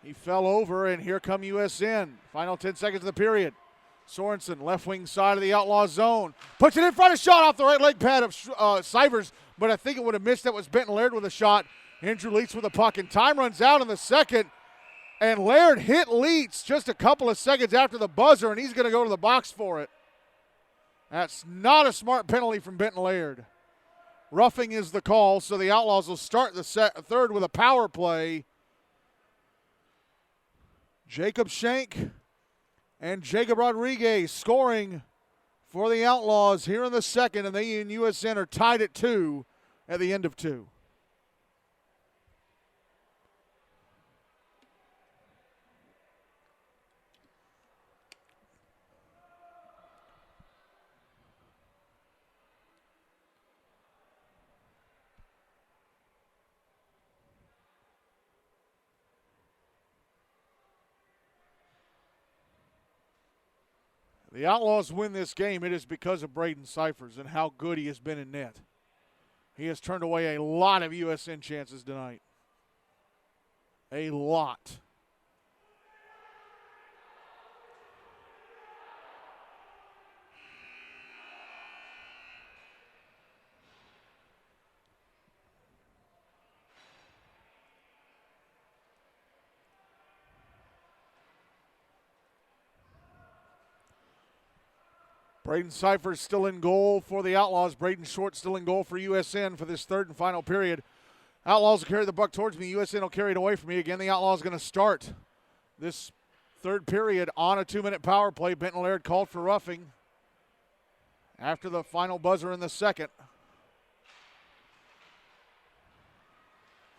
Speaker 1: He fell over, and here come USN. Final 10 seconds of the period. Sorensen, left wing side of the Outlaw zone. Puts it in front, a shot off the right leg pad of Cyphers, but I think it would have missed. That was Benton Laird with a shot. Andrew Leitz with the puck, and time runs out in the second. And Laird hit Leitz just a couple of seconds after the buzzer, and he's going to go to the box for it. That's not a smart penalty from Benton Laird. Roughing is the call, so the Outlaws will start the third with a power play. Jacob Schenk and Jacob Rodriguez scoring for the Outlaws here in the second, and they and USN are tied at 2 at the end of 2. The Outlaws win this game. It is because of Brayden Cyphers and how good he has been in net. He has turned away a lot of USN chances tonight. A lot. Brayden Cyphers still in goal for the Outlaws. Braden Short still in goal for USN for this third and final period. Outlaws will carry the puck towards me. USN will carry it away from me. Again, the Outlaws going to start this third period on a 2-minute power play. Benton Laird called for roughing after the final buzzer in the second.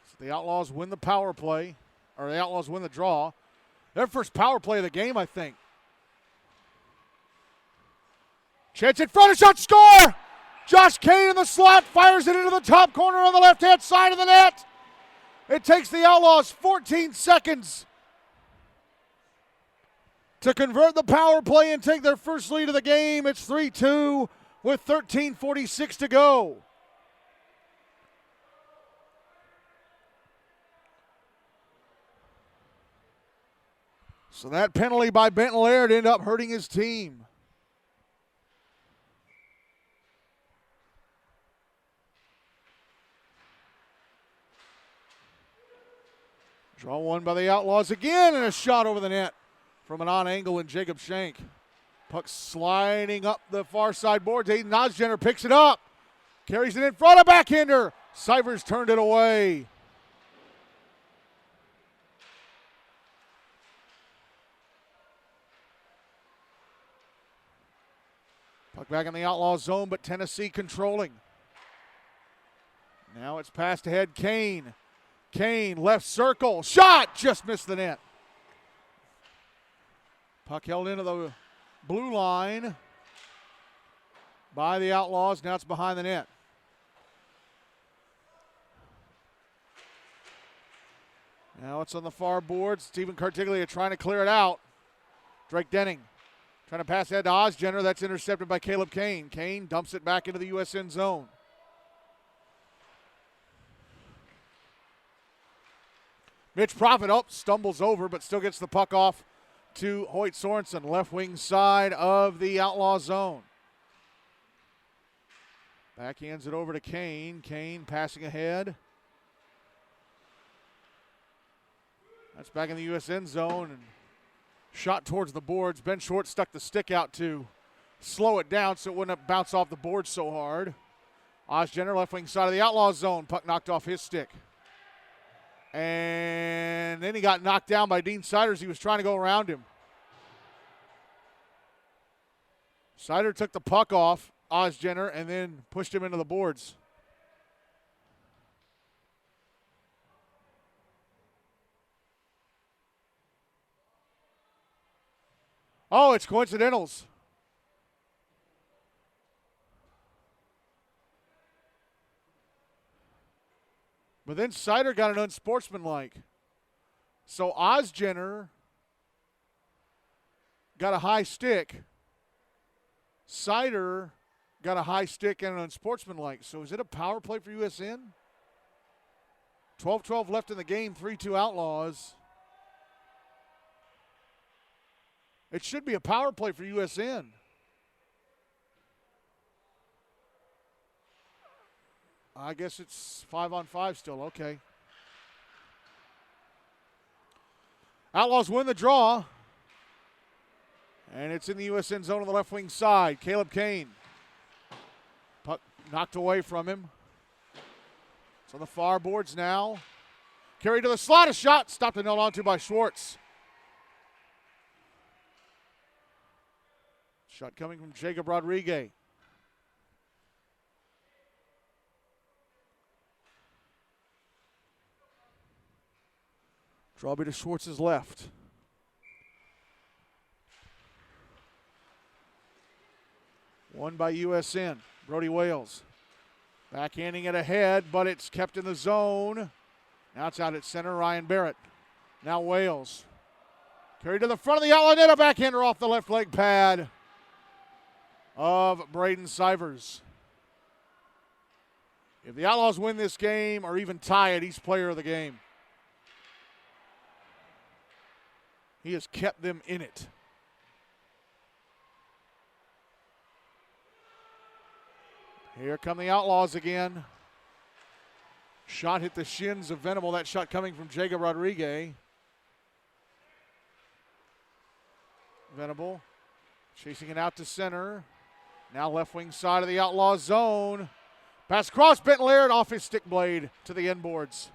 Speaker 1: So the Outlaws win the power play, or the Outlaws win the draw. Their first power play of the game, I think. Chance in front, a shot, score! Josh Kane in the slot, fires it into the top corner on the left-hand side of the net. It takes the Outlaws 14 seconds to convert the power play and take their first lead of the game. It's 3-2 with 13:46 to go. So that penalty by Benton Laird ended up hurting his team. Draw one by the Outlaws again, and a shot over the net from an on angle and Jacob Schenk. Puck sliding up the far side boards. Aiden Osgener picks it up. Carries it in front of backhander. Cyphers turned it away. Puck back in the Outlaw zone, but Tennessee controlling. Now it's passed ahead. Kane. Kane, left circle. Shot! Just missed the net. Puck held into the blue line by the Outlaws. Now it's behind the net. Now it's on the far boards. Stephen Cartiglia trying to clear it out. Drake Denning trying to pass ahead to Osgener. That's intercepted by Caleb Kane. Kane dumps it back into the USN zone. Mitch Profit stumbles over, but still gets the puck off to Hoyt Sorensen, left wing side of the Outlaw zone. Backhands it over to Kane. Kane passing ahead. That's back in the USN zone and shot towards the boards. Ben Short stuck the stick out to slow it down so it wouldn't bounce off the board so hard. Osgener, left wing side of the Outlaw zone. Puck knocked off his stick. And then he got knocked down by Dean Siders. He was trying to go around him. Sider took the puck off Osgener and then pushed him into the boards. Oh, it's coincidentals. But then Sider got an unsportsmanlike. So Osgener got a high stick. Sider got a high stick and an unsportsmanlike. So is it a power play for USN? 12-12 left in the game, 3-2 Outlaws. It should be a power play for USN. I guess it's 5-on-5 still. Okay. Outlaws win the draw. And it's in the USN zone on the left wing side. Caleb Kane. Puck knocked away from him. It's on the far boards now. Carried to the slot. A shot. Stopped and held onto by Schwartz. Shot coming from Jacob Rodriguez. Drawby to Schwartz's left. Won by USN. Brody Wales. Backhanding it ahead, but it's kept in the zone. Now it's out at center, Ryan Barrett. Now Wales. Carried to the front of the outlet net, a backhander off the left leg pad of Brayden Cyphers. If the Outlaws win this game or even tie it, he's player of the game. He has kept them in it. Here come the Outlaws again. Shot hit the shins of Venable. That shot coming from Jacob Rodriguez. Venable chasing it out to center. Now left wing side of the Outlaw zone. Pass across, Benton Laird off his stick blade to the end boards.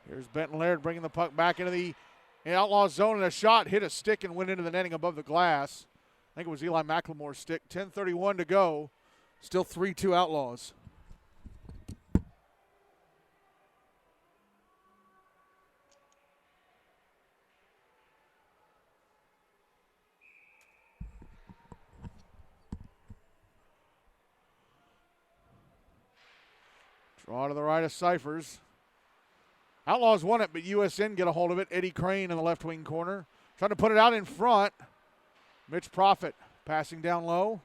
Speaker 1: Here's Benton Laird bringing the puck back into the Outlaws zone, and a shot hit a stick and went into the netting above the glass. I think it was Eli McLemore's stick. 10:31 to go. Still 3-2 Outlaws. Draw to the right of Cyphers. Outlaws won it, but USN get a hold of it. Eddie Crane in the left wing corner. Trying to put it out in front. Mitch Profit passing down low.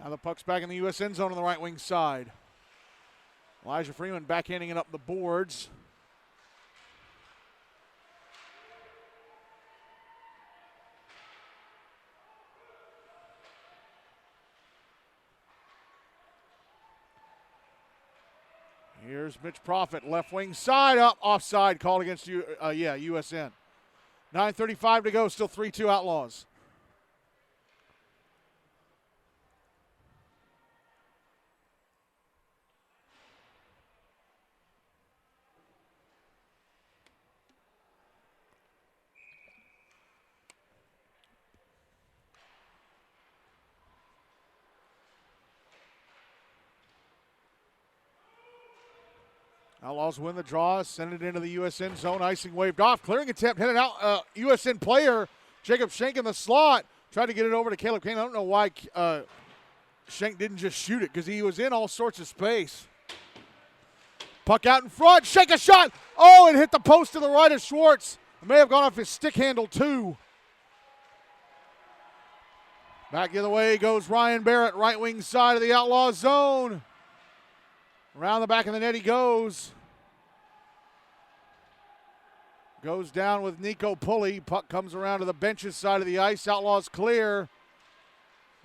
Speaker 1: Now the puck's back in the USN zone on the right wing side. Elijah Freeman backhanding it up the boards. Here's Mitch Profit, left wing side, up, offside, called against USN. 9:35 to go, still 3-2 Outlaws. Outlaws win the draw, send it into the USN zone, icing waved off, clearing attempt, headed out, USN player, Jacob Schenk in the slot, tried to get it over to Caleb Kane. I don't know why Schenk didn't just shoot it, because he was in all sorts of space. Puck out in front, Schenk a shot, oh, it hit the post to the right of Schwartz. It may have gone off his stick handle too. Back the other way goes Ryan Barrett, right wing side of the Outlaw zone. Around the back of the net he goes. Goes down with Nico Pulley. Puck comes around to the benches side of the ice. Outlaws clear.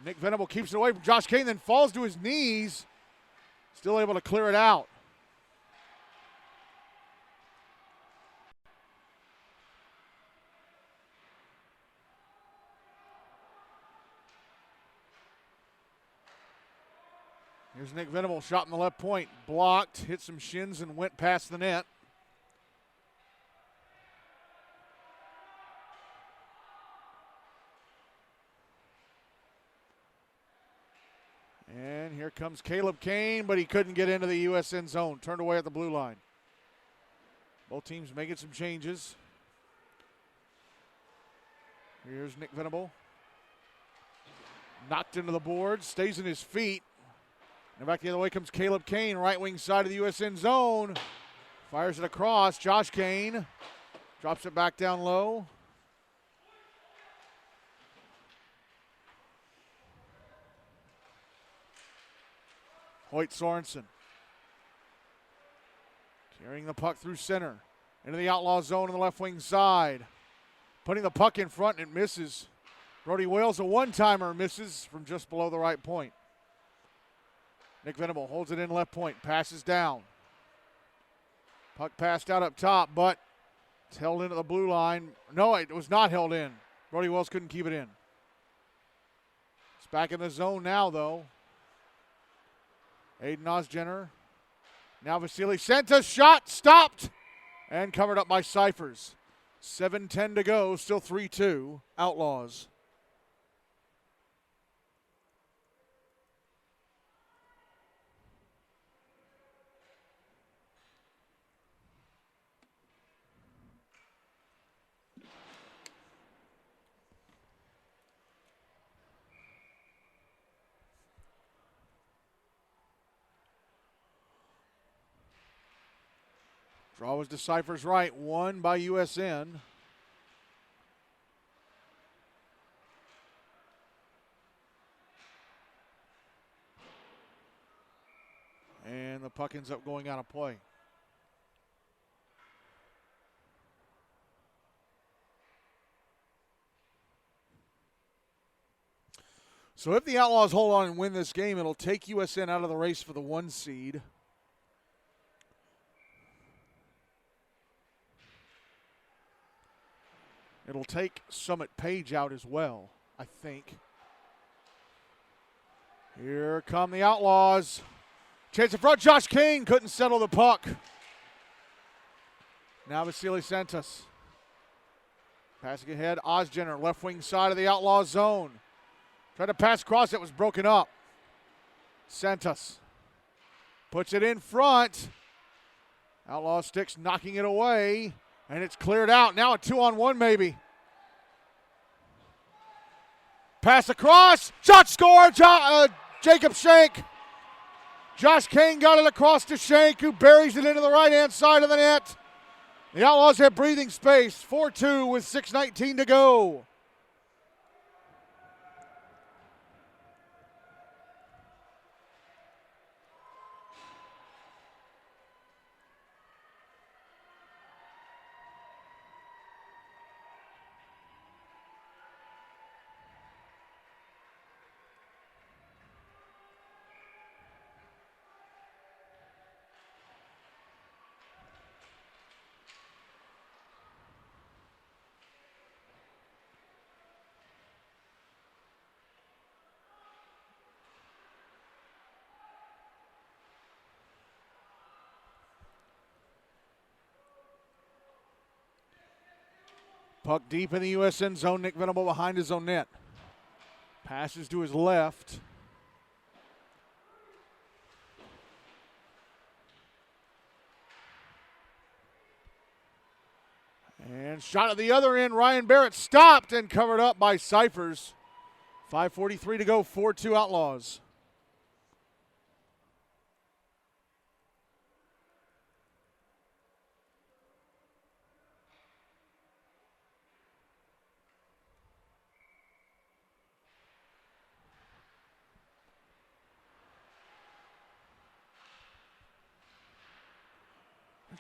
Speaker 1: Nick Venable keeps it away from Josh Kane, then falls to his knees. Still able to clear it out. Here's Nick Venable, shot in the left point, blocked, hit some shins and went past the net. And here comes Caleb Kane, but he couldn't get into the USN zone. Turned away at the blue line. Both teams making some changes. Here's Nick Venable. Knocked into the boards, stays in his feet. And back the other way comes Caleb Kane, right wing side of the USN zone. Fires it across. Josh Kane drops it back down low. Hoyt Sorensen carrying the puck through center into the Outlaw zone on the left wing side. Putting the puck in front and it misses. Brody Wales, a one-timer, misses from just below the right point. Nick Venable holds it in left point, passes down. Puck passed out up top, but it's held into the blue line. No, it was not held in. Brody Wells couldn't keep it in. It's back in the zone now, though. Aiden Osgener. Now Vasily sent a shot, stopped, and covered up by Cyphers. 7:10 to go, still 3-2, Outlaws. Draw was to Cyphers right, won by USN. And the puck ends up going out of play. So if the Outlaws hold on and win this game, it'll take USN out of the race for the 1 seed. It'll take Summit Page out as well, I think. Here come the Outlaws. Chase in front, Josh King couldn't settle the puck. Now Vasily Santos. Passing ahead, Ozgener, left wing side of the Outlaws zone. Tried to pass across, it was broken up. Santos puts it in front. Outlaw sticks knocking it away, and it's cleared out. Now a 2-on-1 maybe. Pass across, shot scored, Jacob Schenk. Josh King got it across to Schenk, who buries it into the right-hand side of the net. The Outlaws have breathing space, 4-2 with 6:19 to go. Puck deep in the USN zone. Nick Venable behind his own net. Passes to his left. And shot at the other end. Ryan Barrett stopped and covered up by Cyphers. 5:43 to go, 4-2 Outlaws.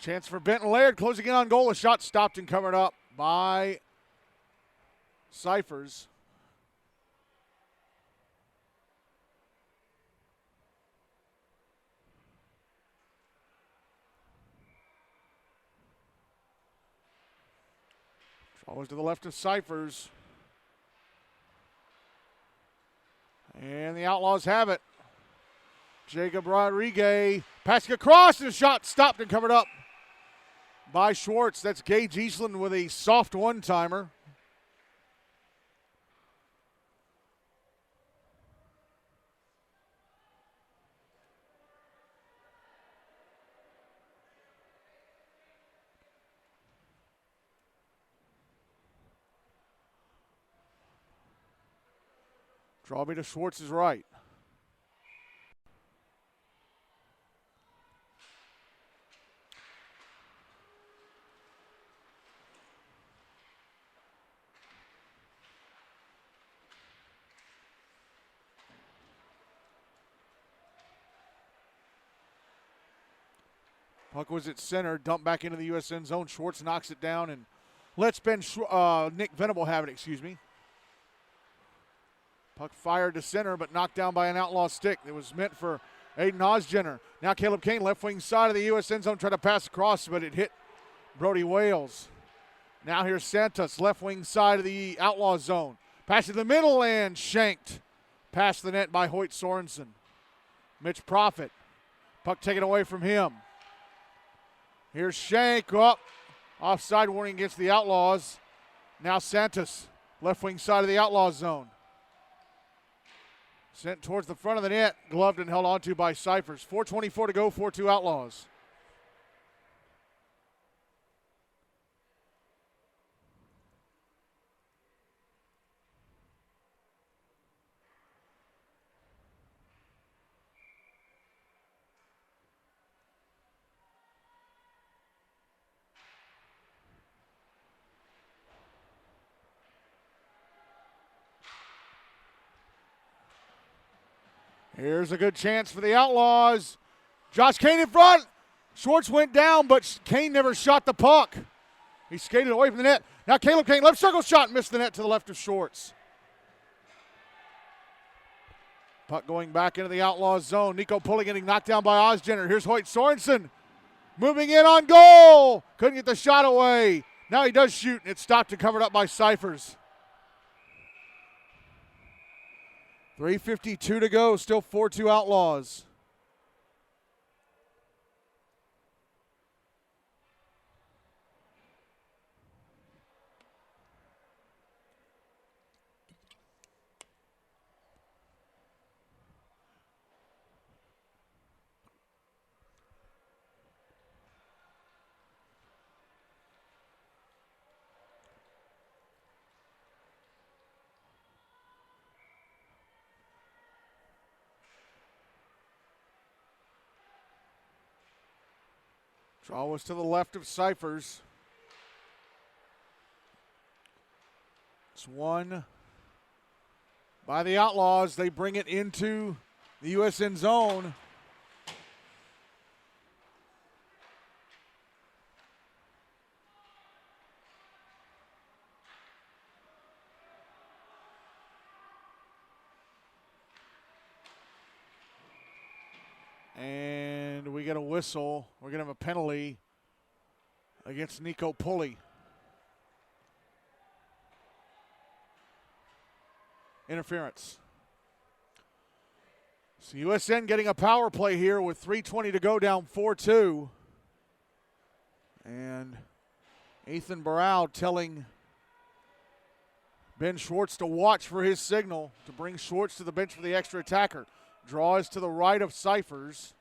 Speaker 1: Chance for Benton Laird closing in on goal. A shot stopped and covered up by Cyphers. Always to the left of Cyphers. And the Outlaws have it. Jacob Rodriguez passing across, and a shot stopped and covered up by Schwartz. That's Gage Eastland with a soft one-timer. Draw me to Schwartz's right. Puck was at center, dumped back into the USN zone. Schwartz knocks it down and lets Nick Venable have it, excuse me. Puck fired to center, but knocked down by an Outlaw stick. It was meant for Aiden Ozgener. Now Caleb Kane, left wing side of the USN zone, tried to pass across, but it hit Brody Wales. Now here's Santos, left wing side of the Outlaw zone. Pass in the middle and shanked. Past the net by Hoyt Sorensen. Mitch Profit. Puck taken away from him. Here's Schenk up. Offside warning against the Outlaws. Now Santos, left wing side of the Outlaw zone. Sent towards the front of the net, gloved and held onto by Cyphers. 4:24 to go, 4-2 Outlaws. Here's a good chance for the Outlaws. Josh Kane in front. Schwartz went down, but Kane never shot the puck. He skated away from the net. Now Caleb Kane, left circle shot, missed the net to the left of Schwartz. Puck going back into the Outlaws zone. Nico Pulley getting knocked down by Osgener. Here's Hoyt Sorensen moving in on goal. Couldn't get the shot away. Now he does shoot, and it's stopped and covered up by Cyphers. 3:52 to go, still 4-2 Outlaws. Draw was to the left of Cyphers. It's won by the Outlaws. They bring it into the USN zone. And we get a whistle. We're going to have a penalty against Nico Pulley. Interference. So USN getting a power play here with 3:20 to go, down 4-2. And Ethan Barrow telling Ben Schwartz to watch for his signal to bring Schwartz to the bench for the extra attacker. Draw is to the right of Cyphers.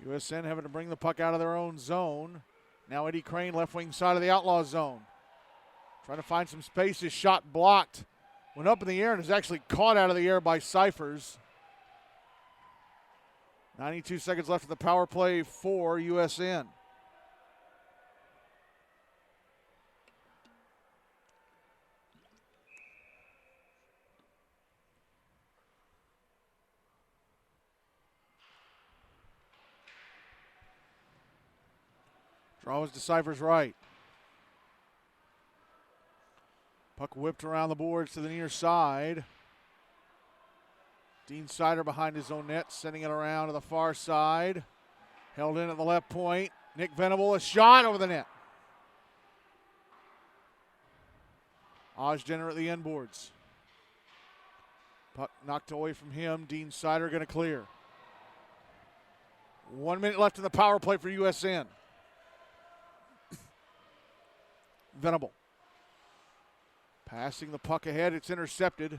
Speaker 1: USN having to bring the puck out of their own zone. Now Eddie Crane, left wing side of the Outlaws zone. Trying to find some space. His shot blocked. Went up in the air and is actually caught out of the air by Cyphers. 92 seconds left of the power play for USN. Draws to Cyphers right. Puck whipped around the boards to the near side. Dean Sider behind his own net, sending it around to the far side. Held in at the left point. Nick Venable, a shot over the net. Osgener at the end boards. Puck knocked away from him. Dean Sider going to clear. 1 minute left in the power play for USN. Venable. Passing the puck ahead. It's intercepted.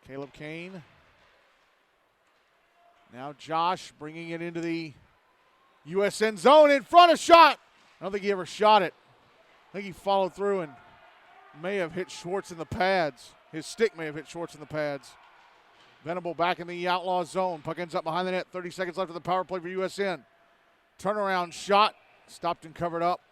Speaker 1: Caleb Kane. Now Josh bringing it into the USN zone. In front, a shot. I don't think he ever shot it. I think he followed through and may have hit Schwartz in the pads. His stick may have hit Schwartz in the pads. Venable back in the Outlaw zone. Puck ends up behind the net. 30 seconds left of the power play for USN. Turnaround shot. Stopped and covered up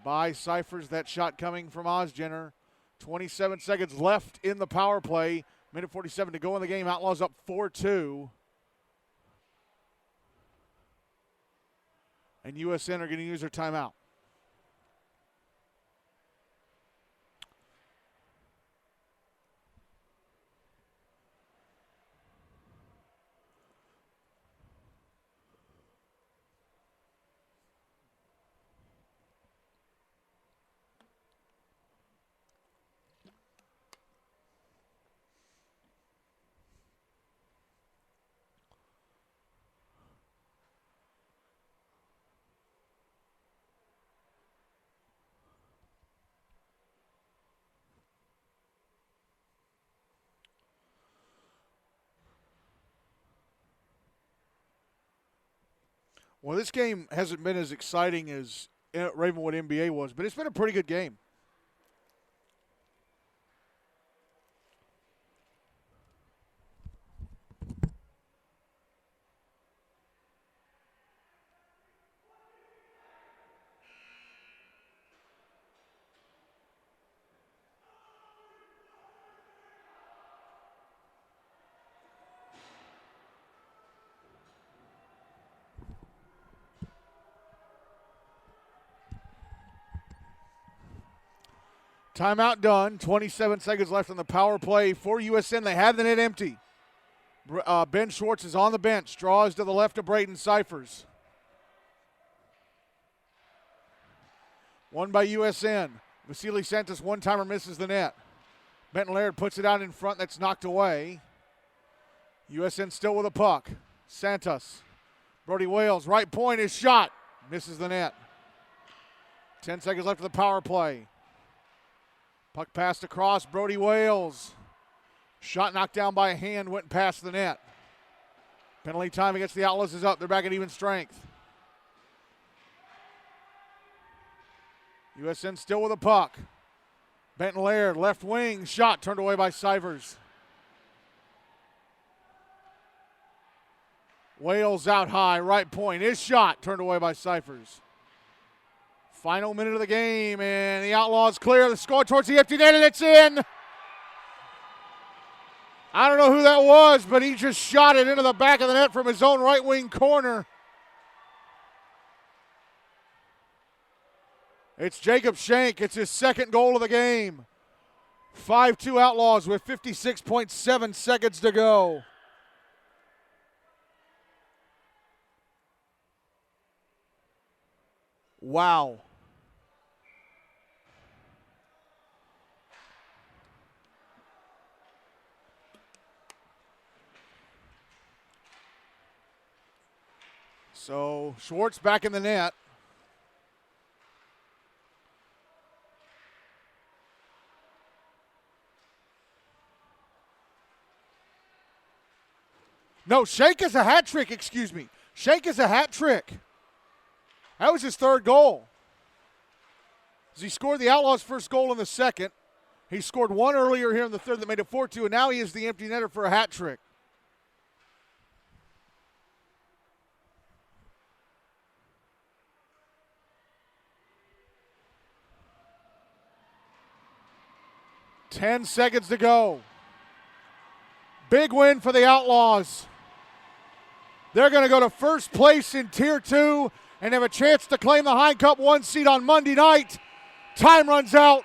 Speaker 1: by Cyphers. That shot coming from Osgener. 27 seconds left in the power play. Minute 47 to go in the game. Outlaws up 4-2. And USN are going to use their timeout. Well, this game hasn't been as exciting as Ravenwood NBA was, but it's been a pretty good game. Timeout done. 27 seconds left on the power play for USN. They have the net empty. Ben Schwartz is on the bench. Draws to the left of Brayden Cyphers. One by USN. Vasily Santos one-timer misses the net. Benton Laird puts it out in front. That's knocked away. USN still with a puck. Santos. Brody Wales, right point, his shot. Misses the net. 10 seconds left of the power play. Puck passed across. Brody Wales. Shot knocked down by a hand, went past the net. Penalty time against the Outlaws is up. They're back at even strength. USN still with a puck. Benton Laird, left wing, shot turned away by Cyphers. Wales out high, right point. His shot turned away by Cyphers. Final minute of the game, and the Outlaws clear the score towards the empty net, and it's in. I don't know who that was, but he just shot it into the back of the net from his own right wing corner. It's Jacob Schenk. It's his second goal of the game. 5-2 Outlaws with 56.7 seconds to go. Wow. So Schwartz back in the net. No, Schenk is a hat trick, excuse me. Schenk is a hat trick. That was his third goal. As he scored the Outlaws' first goal in the second. He scored one earlier here in the third that made it 4-2, and now he is the empty netter for a hat trick. Ten seconds to go. Big win for the Outlaws. They're going to go to first place in Tier 2 and have a chance to claim the Hine Cup 1 seed on Monday night. Time runs out.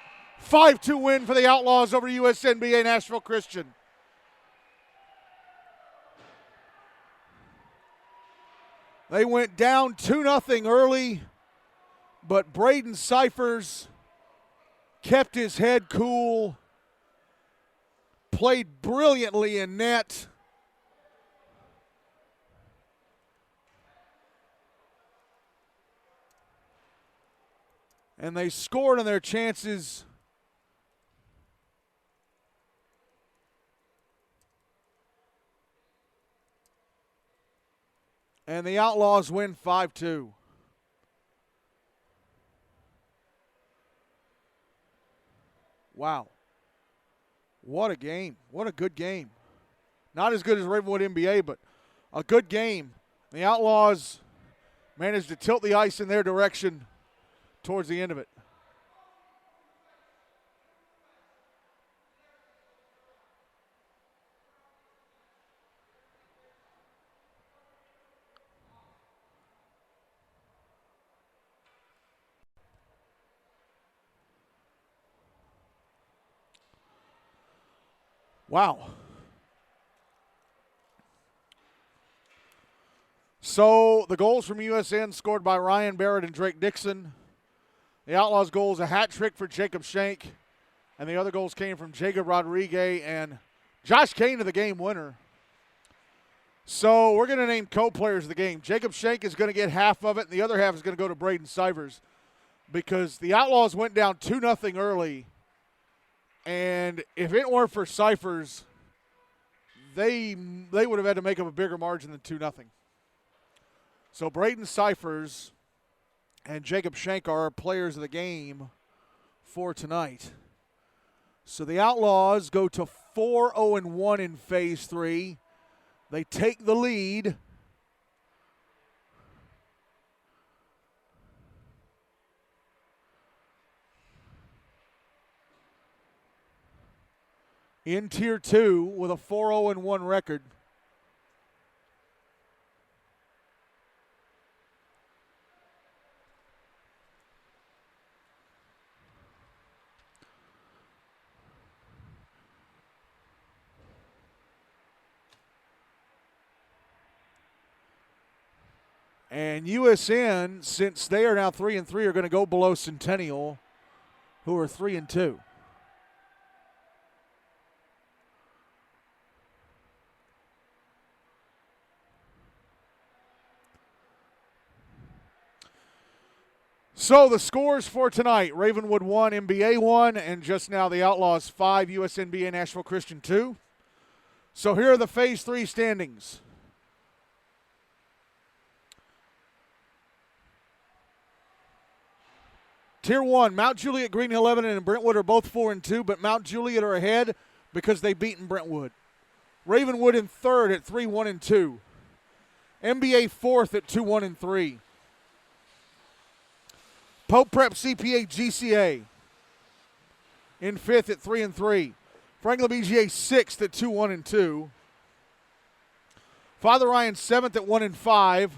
Speaker 1: 5-2 win for the Outlaws over USN-BA-Nashville Christian. They went down 2-0 early, but Brayden Cyphers kept his head cool, played brilliantly in net. And they scored on their chances. And the Outlaws win 5-2. Wow. What a game. What a good game. Not as good as Ravenwood NBA, but a good game. The Outlaws managed to tilt the ice in their direction towards the end of it. Wow. So the goals from USN scored by Ryan Barrett and Drake Dixon. The Outlaws' goal is a hat trick for Jacob Schenk. And the other goals came from Jacob Rodriguez and Josh Kane to the game winner. So we're going to name co-players of the game. Jacob Schenk is going to get half of it, and the other half is going to go to Brayden Cyphers because the Outlaws went down 2-0 early. And if it weren't for Cyphers, they would have had to make up a bigger margin than 2-0. So Brayden Cyphers and Jacob Schenk are our players of the game for tonight. So the Outlaws go to 4-0-1 in Phase 3. They take the lead. In Tier 2 with a 4-0-1 record. And USN, since they are now 3-3, are going to go below Centennial, who are 3-2. So the scores for tonight: Ravenwood 1, MBA 1, and just now the Outlaws 5, USN-BA-Nashville Christian 2. So here are the Phase 3 standings. Tier 1, Mount Juliet, Green Hill, Lebanon, and Brentwood are both 4-2, but Mount Juliet are ahead because they've beaten Brentwood. Ravenwood in third at 3-1-2. MBA fourth at 2-1-3. Pope Prep CPA GCA in fifth at 3-3. Franklin BGA sixth at 2-1-2. Father Ryan seventh at 1-5.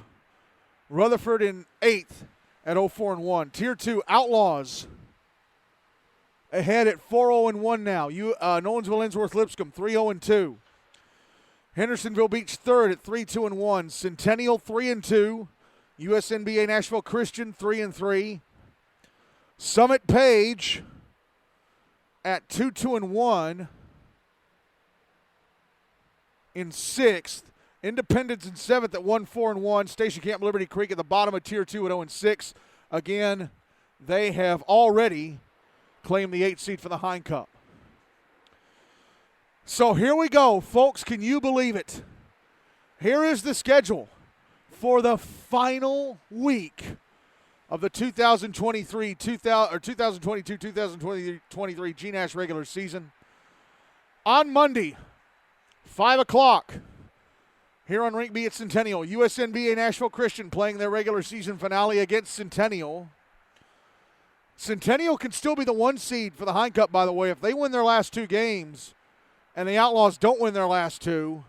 Speaker 1: Rutherford in eighth at 0-4-1. Tier 2, Outlaws ahead at 4-0-1 now. Nolensville, Ensworth, Lipscomb 3-0-2. Hendersonville Beach third at 3-2-1. Centennial 3-2. USN-BA-Nashville Christian 3-3. Summit Page at 2-2-1 in sixth. Independence in seventh at 1-4-1. Station Camp Liberty Creek at the bottom of Tier 2 at 0-6. Again, they have already claimed the 8th seed for the Hein Cup. So here we go, folks. Can you believe it? Here is the schedule for the final week of the 2022-2023 GNASH regular season. On Monday, 5 o'clock, here on Rink B at Centennial, USN-BA-Nashville Christian playing their regular season finale against Centennial. Centennial can still be the 1 seed for the Hein Cup, by the way, if they win their last 2 games and the Outlaws don't win their last 2,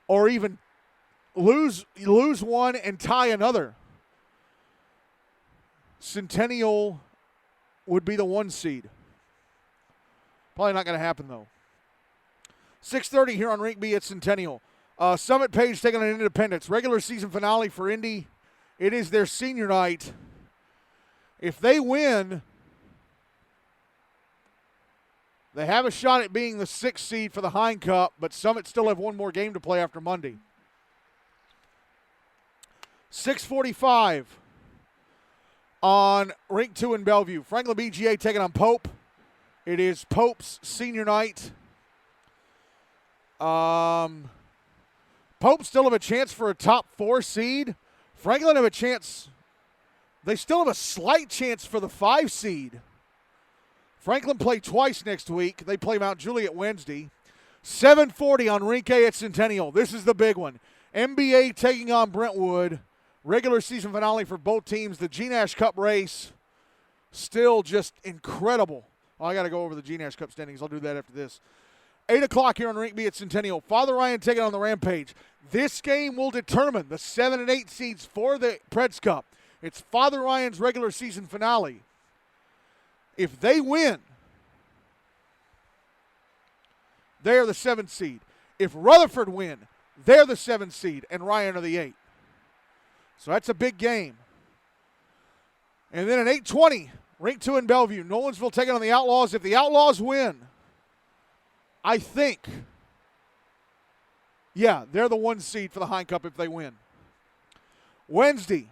Speaker 1: or even lose one and tie another. Centennial would be the 1 seed. Probably not going to happen, though. 6:30 here on Rink B at Centennial. Summit Page taking on Independence. Regular season finale for Indy. It is their senior night. If they win, they have a shot at being the 6th seed for the Hein Cup, but Summit still have 1 more game to play after Monday. 6:45 on Rink 2 in Bellevue. Franklin BGA taking on Pope. It is Pope's senior night. Pope still have a chance for a top 4 seed. Franklin have a chance. They still have a slight chance for the 5 seed. Franklin play twice next week. They play Mount Juliet Wednesday. 7:40 on Rink A at Centennial. This is the big one. MBA taking on Brentwood. Regular season finale for both teams. The GNASH Cup race, still just incredible. Oh, I got to go over the GNASH Cup standings. I'll do that after this. 8 o'clock here on Rink B at Centennial. Father Ryan taking on the Rampage. This game will determine the 7 and 8 seeds for the Preds Cup. It's Father Ryan's regular season finale. If they win, they are the 7th seed. If Rutherford win, they're the 7th seed, and Ryan are the 8th. So that's a big game. And then at 8:20, Rink 2 in Bellevue. Nolensville taking on the Outlaws. If the Outlaws win, I think, they're the 1 seed for the Hein Cup if they win. Wednesday,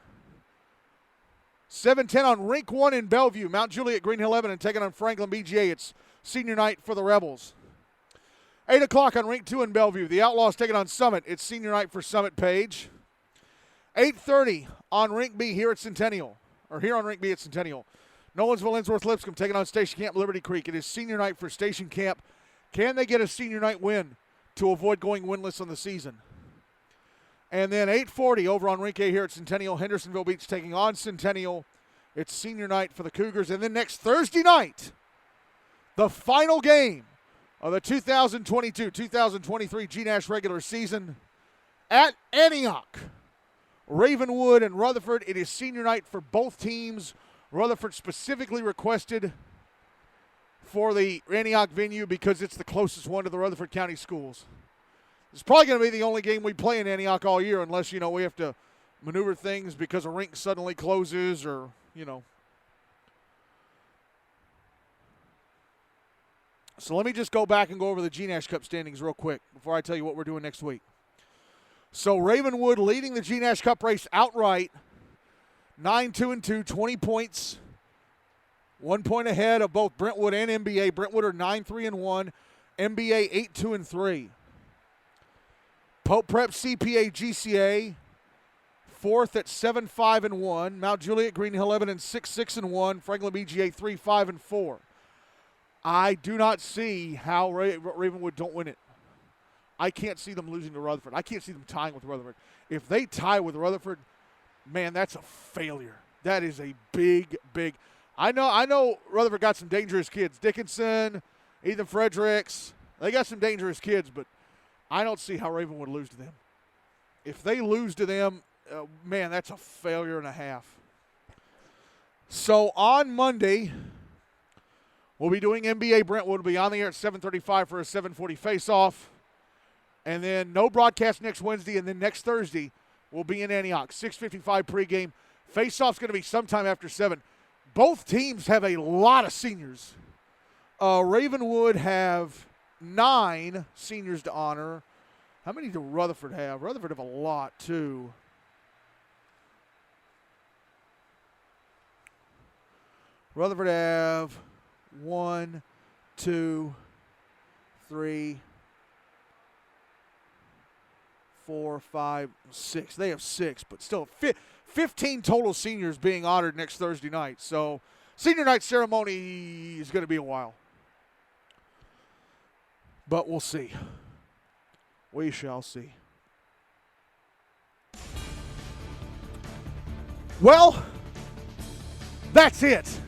Speaker 1: 7:10 on Rink 1 in Bellevue. Mount Juliet, Green Hill, Lebanon taking on Franklin BGA. It's senior night for the Rebels. 8 o'clock on Rink 2 in Bellevue. The Outlaws taking on Summit. It's senior night for Summit Page. 8:30 on Rink B here at Centennial, or here on Rink B at Centennial. Nolensville, Ensworth, Lipscomb taking on Station Camp Liberty Creek. It is senior night for Station Camp. Can they get a senior night win to avoid going winless on the season? And then 8:40 over on Rink A here at Centennial. Hendersonville Beach taking on Centennial. It's senior night for the Cougars. And then next Thursday night, the final game of the 2022-2023 GNASH regular season at Antioch. Ravenwood and Rutherford. It is senior night for both teams. Rutherford specifically requested for the Antioch venue because it's the closest one to the Rutherford County schools. It's probably going to be the only game we play in Antioch all year unless, we have to maneuver things because a rink suddenly closes or, So let me just go back and go over the GNASH Cup standings real quick before I tell you what we're doing next week. So Ravenwood leading the GNASH Cup race outright, 9-2-2, 20 points. 1 point ahead of both Brentwood and MBA. Brentwood are 9-3-1. MBA 8-2-3. Pope Prep CPA GCA, fourth at 7-5-1. Mount Juliet Green Hill Lebanon 6-6-1. Franklin BGA 3-5-4. I do not see how Ravenwood don't win it. I can't see them losing to Rutherford. I can't see them tying with Rutherford. If they tie with Rutherford, man, that's a failure. That is a big. I know Rutherford got some dangerous kids. Dickinson, Ethan Fredericks. They got some dangerous kids, but I don't see how Ravenwood lose to them. If they lose to them, man, that's a failure and a half. So on Monday, we'll be doing NBA Brentwood. We'll be on the air at 7:35 for a 7:40 face-off. And then no broadcast next Wednesday, and then next Thursday we'll be in Antioch, 6:55 pregame. Face-off's going to be sometime after 7. Both teams have a lot of seniors. Ravenwood have 9 seniors to honor. How many do Rutherford have? Rutherford have a lot, too. Rutherford have 1, 2, 3, 4, 5, 6. They have 6, but still 15 total seniors being honored next Thursday night. So senior night ceremony is going to be a while. But we'll see. We shall see. Well, that's it.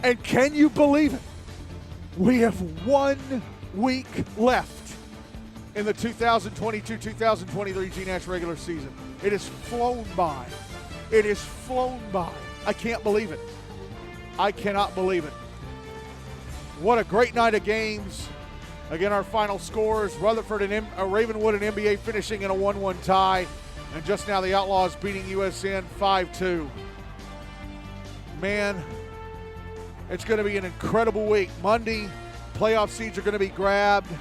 Speaker 1: And can you believe it? We have 1 week left in the 2022-2023 GNASH regular season. It has flown by. It has flown by. I can't believe it. I cannot believe it. What a great night of games. Again, our final scores, Rutherford and Ravenwood and MBA finishing in a 1-1 tie. And just now the Outlaws beating USN 5-2. Man, it's going to be an incredible week. Monday, playoff seeds are going to be grabbed.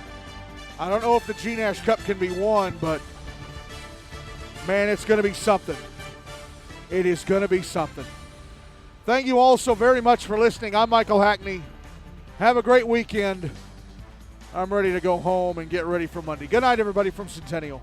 Speaker 1: I don't know if the GNASH Cup can be won, but man, it's going to be something. It is going to be something. Thank you all so very much for listening. I'm Michael Hackney. Have a great weekend. I'm ready to go home and get ready for Monday. Good night, everybody from Centennial.